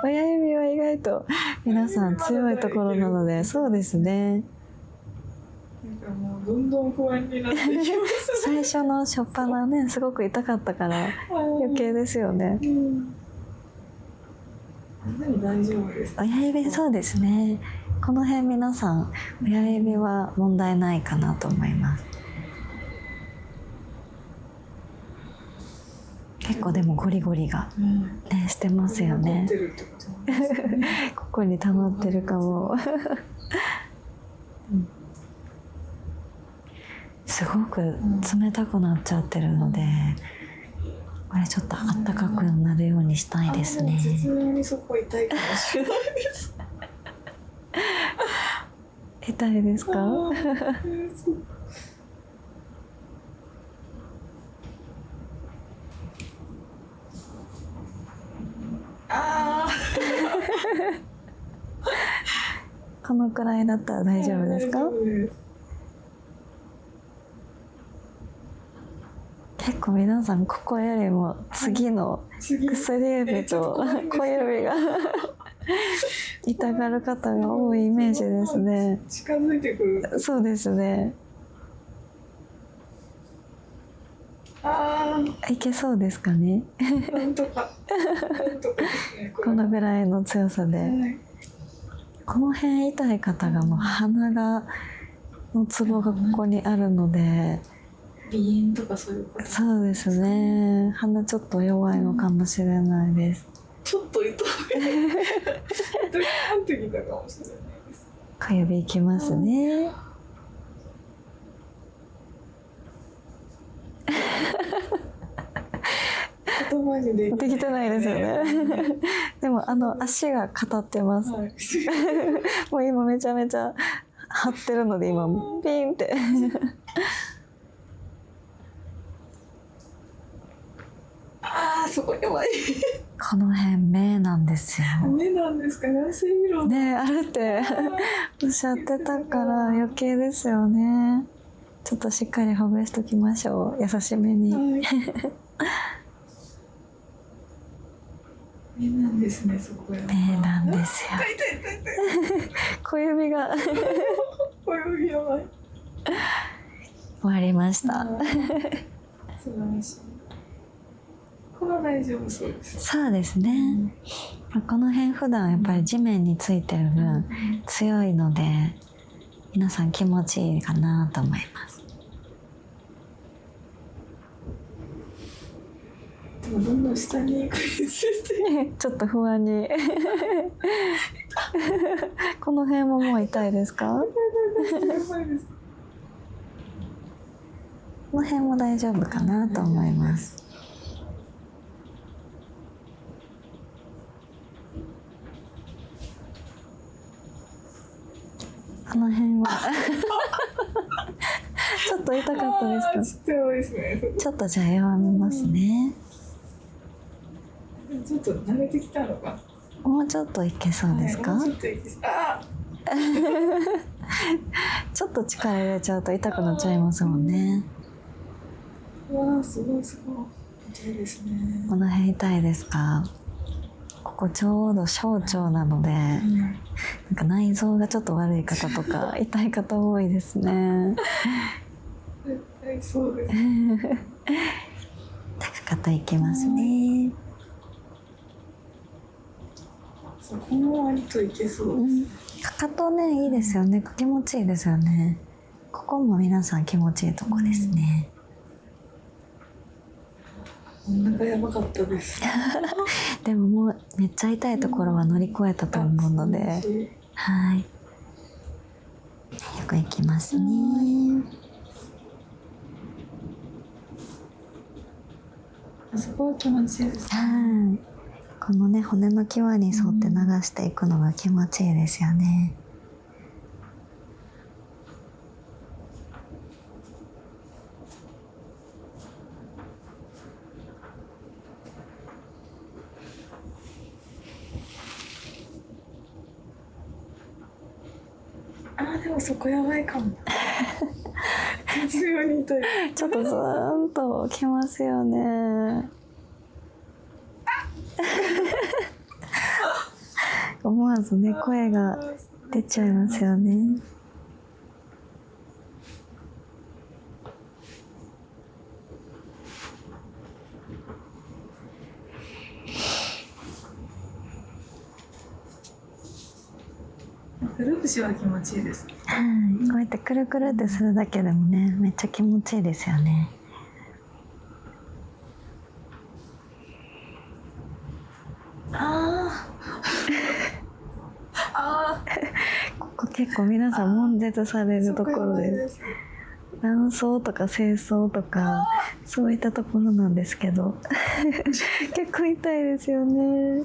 親指は意外と皆さん強いところなので、そうですね。なんかもうどんどん不安になってきます。最初の初っ端ね、すごく痛かったから余計ですよね。大丈夫ですか？親指、そうですね。この辺皆さん親指は問題ないかなと思います。結構でもゴリゴリが、ね、してますよね。ここに溜まってるかも。すごく冷たくなっちゃってるので、これちょっとあったかくなるようにしたいですね。絶妙にそこ痛いかもしれないです。痛いですか？このくらいだったら大丈夫ですか？結構皆さんここよりも次の薬指と小指が痛がる方が多いイメージですね。近づいてくる。そうですね。いけそうですかね。なんとかですね。このぐらいの強さで、この辺痛い方がもう鼻のツボがここにあるので、鼻炎とかそういうこと。そうですね。鼻ちょっと弱いのかもしれないです。ちょっと痛い。ドキャンってきたかもしれないです。小指いきますね。言葉にできてないですよね。でも足が語ってます。もう今めちゃめちゃ張ってるので、今ピーンって。そこやばい。この辺目なんですよ。目なんですか？男性色ね、あるっておっしゃってたから余計ですよね。ちょっとしっかりほぐしときましょう、優しめに。目なんですね、そこや。目なんですよ。小指が小指やばい。終わりました。素晴らしい。これは大丈夫そうです。そうですね。この辺普段やっぱり地面についてる分強いので、皆さん気持ちいいかなと思います。どんどん下に食いついてちょっと不安にこの辺ももう痛いですか？やばいです。この辺も大丈夫かなと思います。この辺はちょっと痛かったですか？ちょっとやばいですね。ちょっとじゃあ弱めますね。ちょっと慣れてきたのか。もうちょっといけそうですか？もうちょっといいです。あちょっと力入れちゃうと痛くなっちゃいますもんね。わあ、すごいすごい。痛いですね。この辺痛いですか？ここちょうど小腸なので、なんか内臓がちょっと悪い方とか痛い方多いですね。絶対そうです。高かったいきますね。そこも割といけそうです。かかとねいいですよね。気持ちいいですよね。ここも皆さん気持ちいいとこですね。お腹やばかったです。でももうめっちゃ痛いところは乗り越えたと思うので、はい。よくいきますね。あそこは気持ちいいです。はい。このね骨の際に沿って流していくのが気持ちいいですよね。でもそこやばいかも。絶妙に痛い。ちょっとズーンときますよね。思わずね声が出ちゃいますよね。くるぶしは気持ちいいです。はい、こうやってくるくるってするだけでもねめっちゃ気持ちいいですよね。ここ結構皆さん悶絶されるところです。卵巣とか精巣とかそういったところなんですけど結構痛いですよね。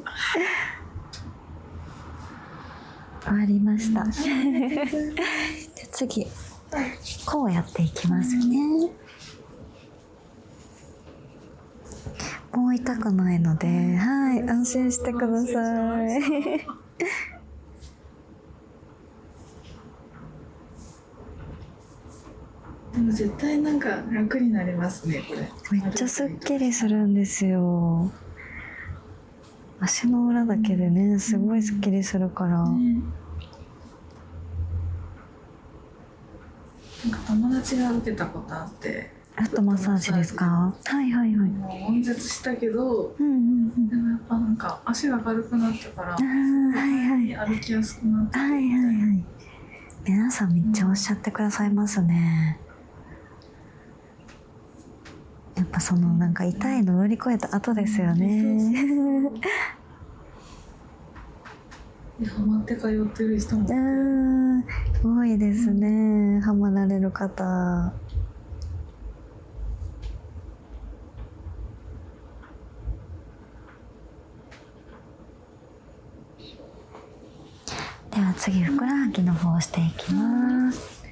終わりました。じゃあ次こうやっていきますね。もう痛くないので、はい、安心してください。でも絶対なんか楽になりますねこれ。めっちゃすっきりするんですよ。足の裏だけでねすごいすっきりするから。なんか友達が受けたことあって。フットマッサージですか？はいはいはい。もう悶絶したけど、でもやっぱなんか足が軽くなったから、はいはい、歩きやすくなって。はいはいはい。皆さんめっちゃおっしゃってくださいますね。やっぱそのなんか痛いの乗り越えた後ですよね。ハマって通ってる人も多いですね。ハマられる方。では次ふくらはぎの方をしていきます。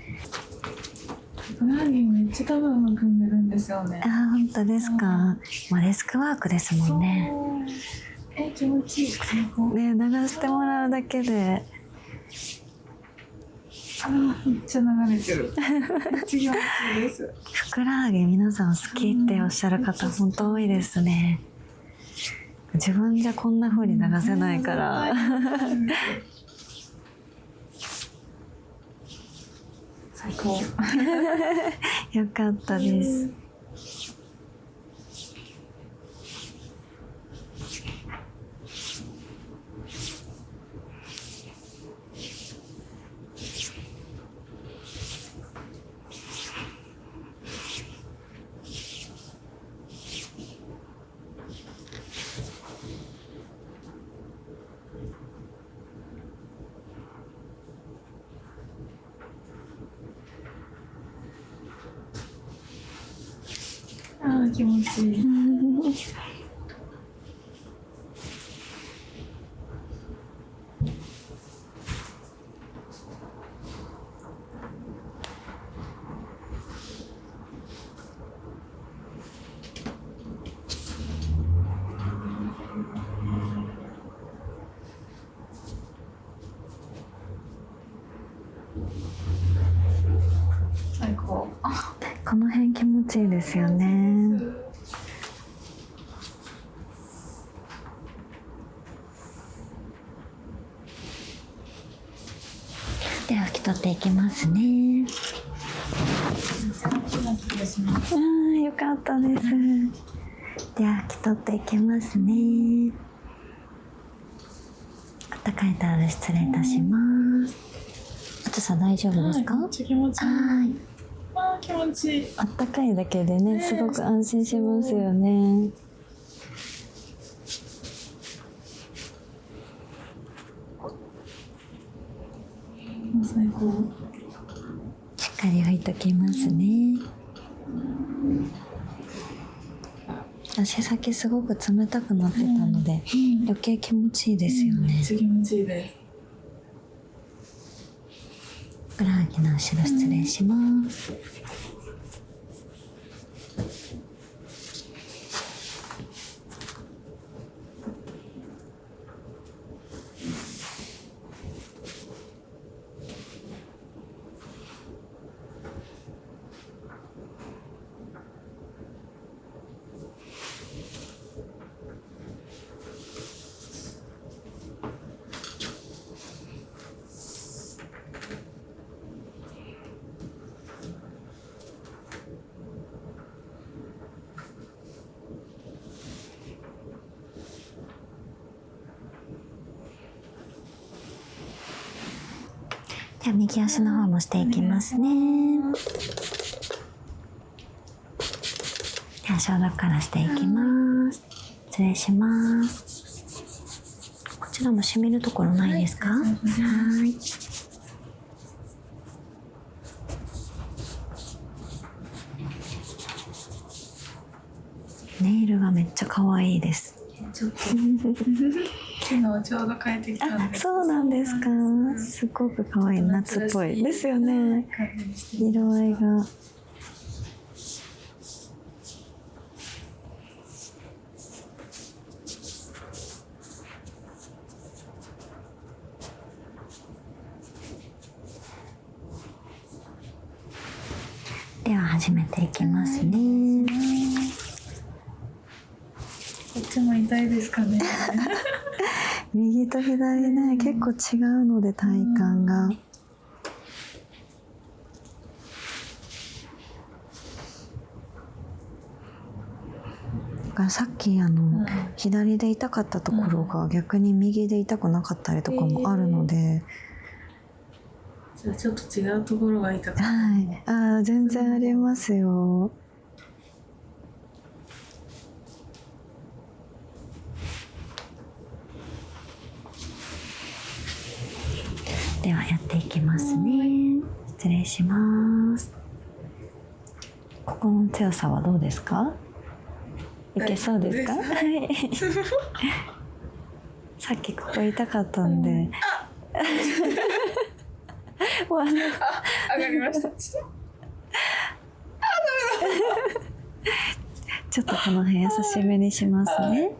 ふくらはぎめっちゃ多分むくんでるんですよね。本当ですか。もうデスクワークですもんね。気持ちいい。ね流してもらうだけで。めっちゃ流れてる。めっちゃ気持ちいいです。ふくらはぎ皆さん好きっておっしゃる方本当多いですね。自分じゃこんな風に流せないから。最高。よかったです。気持ちいい。最高。この辺気持ちいいですよね。では拭き取っていきますね。よかったです。では拭き取っていきますね。あったかいタオル失礼いたします。暑さ大丈夫ですか？めっちゃ気持ちいい。はい。あー気持ちいい。あったかいだけでね、すごく安心しますよね。最高。しっかり拭いときますね。足先すごく冷たくなってたので、余計気持ちいいですよね。めっちゃ気持ちいいです。ふくらはぎの後ろ失礼します。では右足の方もしていきますね。では消毒からしていきます。失礼します。こちらも染みるところないですか？はい。ネイルがめっちゃ可愛いです。ちょっと昨日ちょうど帰ってきたんで。そうなんですか。すごく可愛い夏っぽいですよね。色合いが。では始めていきますね。こっちも痛いですかね。右と左ね、結構違うので体感が。だからさっき左で痛かったところが逆に右で痛くなかったりとかもあるので、じゃあちょっと違うところが痛かった。はい、ああ全然ありますよ。ではやっていきますね。失礼します。ここの強さはどうですか？いけそうですか？はい。さっきここ痛かったんで。上がりました。ちょっとこの辺優しめにしますね。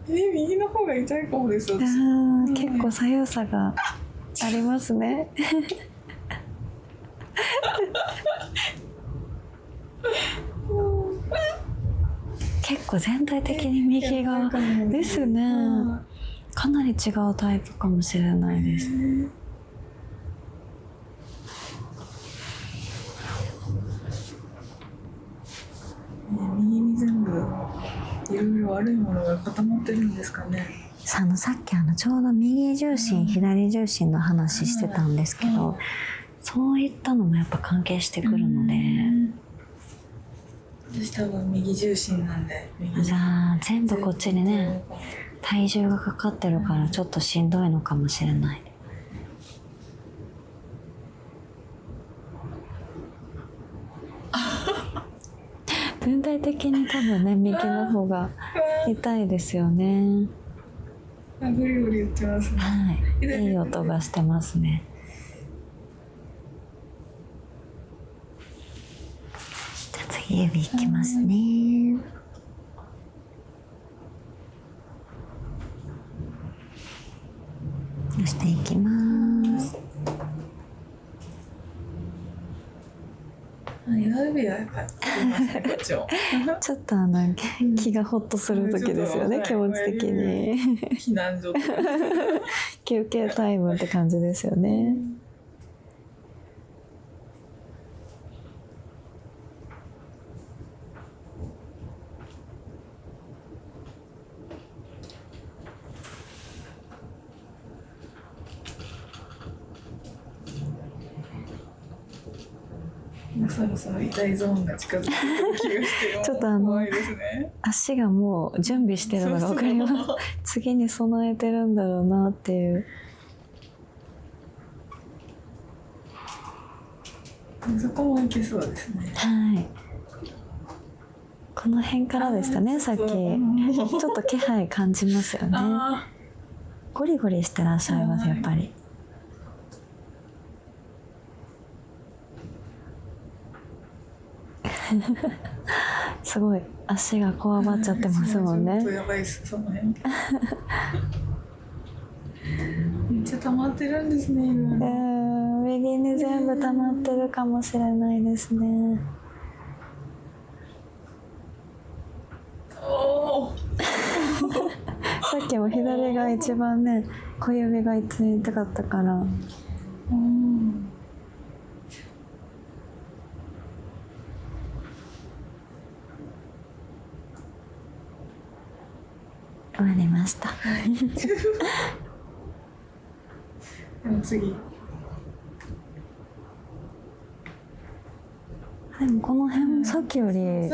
右の方が痛いかもです。結構左右差がありますね。結構全体的に右側ですね。かなり違うタイプかもしれないです。右に全部いろいろ悪いものが固まってるんですかね。さっきちょうど右重心、左重心の話してたんですけど、そういったのもやっぱ関係してくるので、私多分右重心なんで、じゃあ全部こっちにね体重がかかってるからちょっとしんどいのかもしれない。全体的的に多分ね右の方が痛いですよね。あ、グリグリ言ってますね。はい、いい音がしてますね。じゃあ次指いきますね。押していきます。指はやっぱりこっちもちょっと気がホッとする時ですよね、気持ち的に。避難所とか休憩タイムって感じですよね。そろそろ痛いゾーンが近づいてくる気がしてちょっと怖いですね。足がもう準備してるのが分かります。次に備えてるんだろうなっていう。そこもいけそうですね。はい。この辺からでしたね、さっき。ちょっと気配感じますよね。ゴリゴリしてらっしゃいます、やっぱり。すごい足がこわばっちゃってますもんね。やばいです、その辺。めっちゃ溜まってるんですね、今。右に全部溜まってるかもしれないですね。さっきも左が一番ね、小指が痛かったから。終わりました。でも次。でもこの辺さっきよりで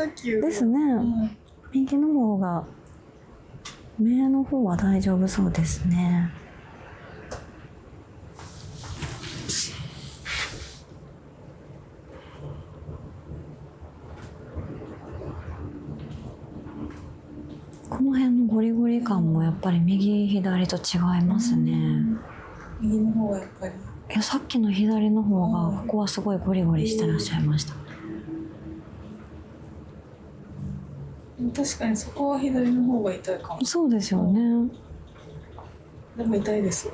すね。右の方が目の方は大丈夫そうですね。この辺のゴリゴリ感もやっぱり右左と違いますね。右の方がやっぱり。いや、さっきの左の方がここはすごいゴリゴリしてらっしゃいました。確かにそこは左の方が痛いかも。そうですよね。でも痛いです。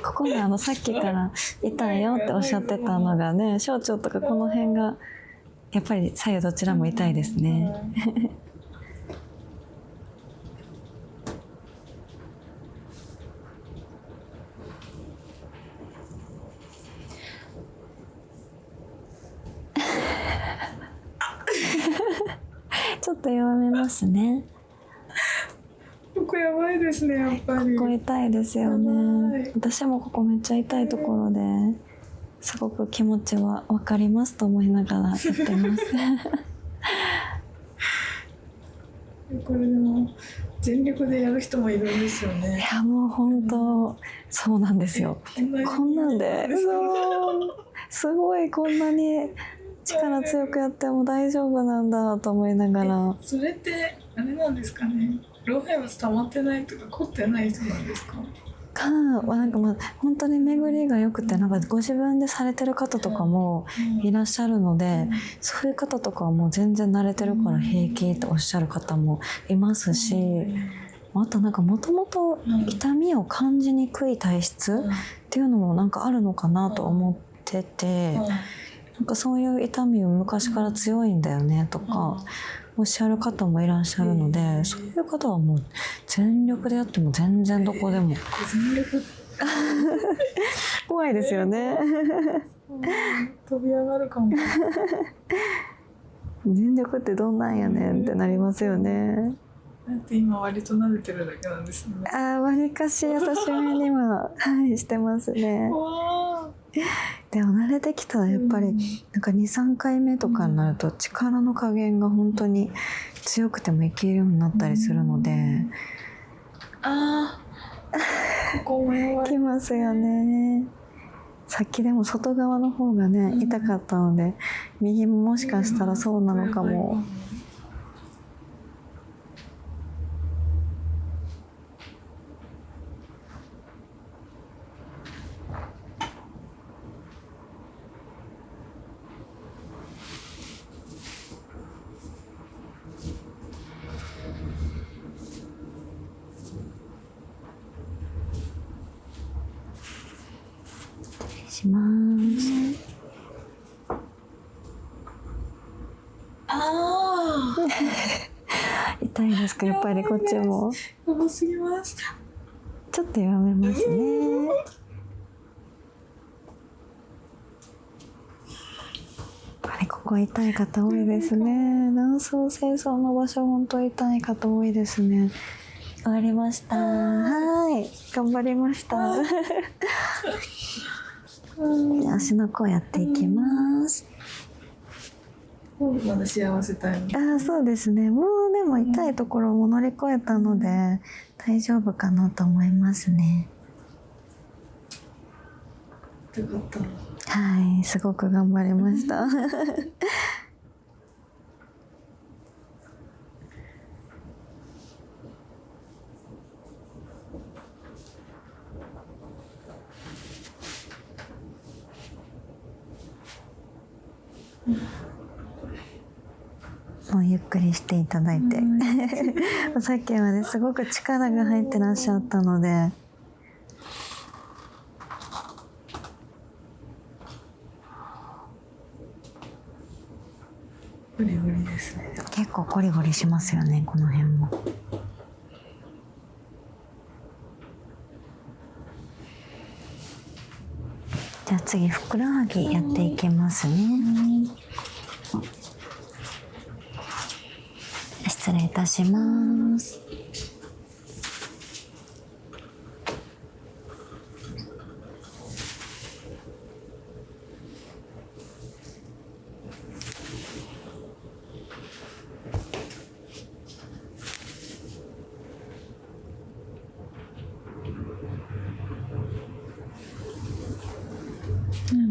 ここがさっきから痛いよっておっしゃってたのがね、小腸とかこの辺がやっぱり左右どちらも痛いですね。ちょっと弱めますね。ここやばいですね、やっぱり。ここ痛いですよね。私もここめっちゃ痛いところで、すごく気持ちは分かりますと思いながらやってます。これでも全力でやる人もいるんですよね。いや、もう本当、そうなんですよ。こんなんで、すごいこんなに力強くやっても大丈夫なんだと思いながら。それってあれなんですかね、老廃物溜まってないとか凝ってない人なんですか？なんか本当に巡りが良くて、なんかご自分でされてる方とかもいらっしゃるので、そういう方とかはもう全然慣れてるから平気っておっしゃる方もいますし、あとなんかもともと痛みを感じにくい体質っていうのもなんかあるのかなと思ってて、なんかそういう痛みを昔から強いんだよねとかおっしゃる方もいらっしゃるので、そういう方はもう全力でやっても全然どこでも全力怖いですよね。飛び上がるかも。全力ってどんなんやねんってなりますよね。だって今割と撫でてるだけなんですよね。わりかし優しめには、してますね。でも慣れてきたらやっぱりなんか 2,3 回目とかになると力の加減が本当に強くてもいけるようになったりするので、ここもやばい。きますよね。さっきでも外側の方がね、痛かったので右ももしかしたらそうなのかも。します。あ痛いですか？やっぱりこっちもあ、やばすぎます。ちょっと弱めますね。ここ痛い方多いですね。卵巣精巣の場所本当痛い方多いですね。終わりました。はい、頑張りました。足の甲やっていきます。まだ幸せたいの。そうですね。もうでも痛いところも乗り越えたので大丈夫かなと思いますね。よかった。はい、すごく頑張りました。もうゆっくりしていただいて、さっきまですごく力が入ってらっしゃったので。ゴリゴリですね。結構ゴリゴリしますよね、この辺も。じゃあ次ふくらはぎやっていきますね。失礼いたします。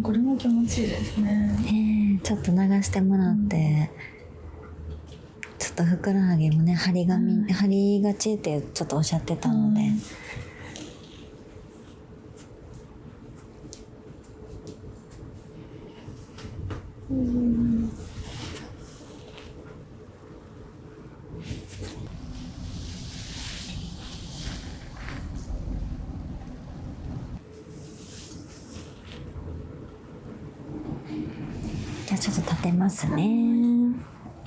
これも気持ちいいですね。ちょっと流してもらって、ちょっとふくらはぎもね張りがちってちょっとおっしゃってたので、じゃあちょっと立てますね。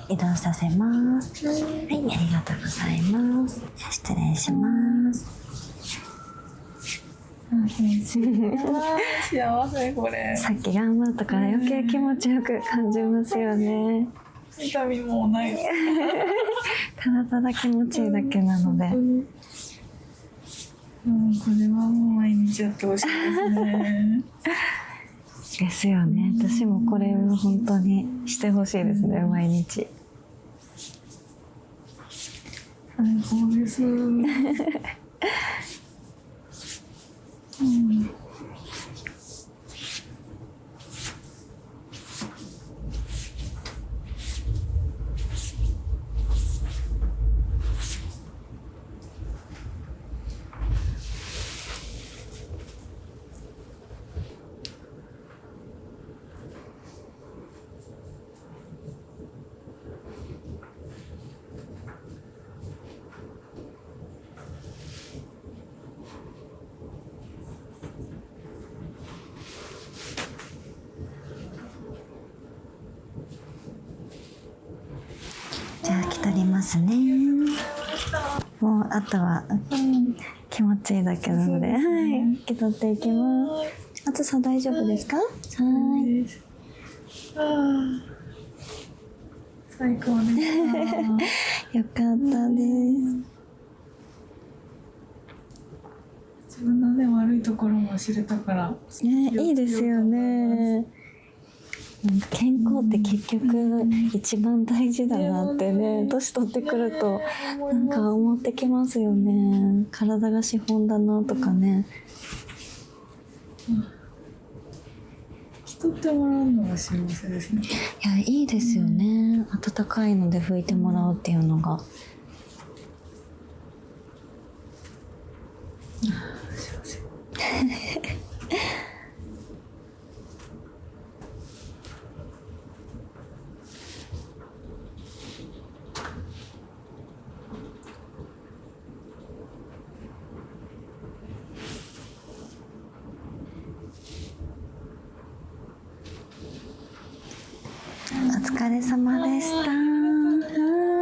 移動させます。はい、ありがとうございます。失礼します。幸せこれ。さっき頑張ったから余計気持ちよく感じますよね。痛みもないです。ただただ気持ちいいだけなので。これはもう毎日やってほしいですね。ですよね。私もこれを本当にしてほしいですね、毎日。最高です。じゃあ着取りますね。もうあとは、気持ちいいだけなので、はい、着取っていきます。暑さ大丈夫ですか？はい。最高です。よかったです。自分のね悪いところも知れたから。いいですよね。健康って結局一番大事だなってね、年取ってくるとなんか思ってきますよね。体が資本だなとかね。人ってもらうのが幸せですね。いや、いいですよね。暖かいので拭いてもらうっていうのが。幸せ。疲れ様でした。は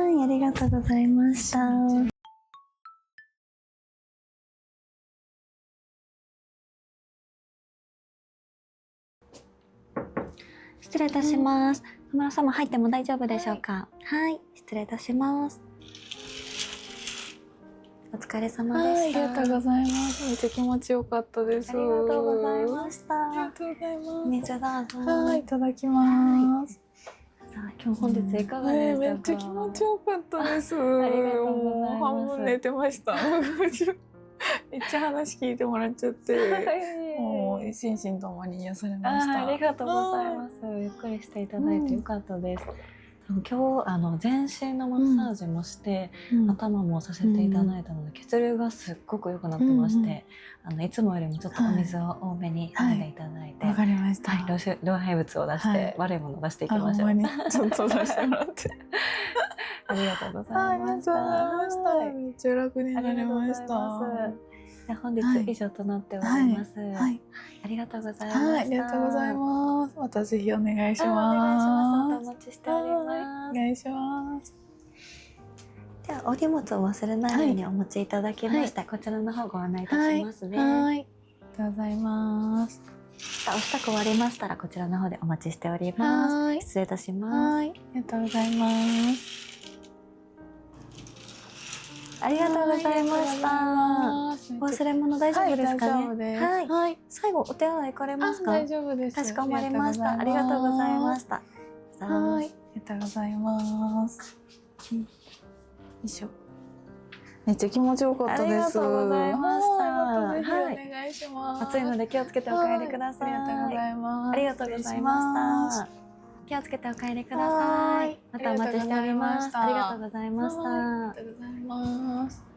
い、ありがとうございました。失礼いたします。野村様入っても大丈夫でしょうか。はい、失礼いたします。お疲れ様でした。ありがとうございます。めっちゃ気持ちよかったです。ありがとうございました。ありがとうございます。水どうぞ。はい、いただきます。さあ、今日本日いかがでしたか。めっちゃ気持ちよかったです。ありがとうございます。半分寝てました。めっちゃ話聞いてもらっちゃって、もう心身ともに癒されました。ありがとうございます。ゆっくりしていただいてよかったです。今日全身のマッサージもして、頭もさせていただいたので、血流がすっごく良くなってまして、いつもよりもちょっとお水を多めに飲んでいただいて、わかりました。老廃物を出して、悪いものを出していきましょう。ちょっと出してもらって。ありがとうございました。めっちゃ楽になりました。本日以上となっております。ありがとうございました。ありがとうございます。またぜひお願いします。お願いします。お待ちしております。お願いします。ではお荷物を忘れないようにお持ちいただきました。こちらの方ご案内いたしますね。ありがとうございます。お支度終わりましたらこちらの方でお待ちしております。失礼いたします。ありがとうございます。ありがとうございました。お忘れ物大丈夫ですかね。はい。最後お手洗い行かれますか。大丈夫です。かしこまりました。ありがとうございました。はい。ありがとうございます。よいしょ。めっちゃ気持ちよかったです。ありがとうございました。はい。お願いします。暑いので気をつけてお帰りください。ありがとうございます。ありがとうございました。気をつけてお帰りください。またお待ちしております。ありがとうございました。ありがとうございます。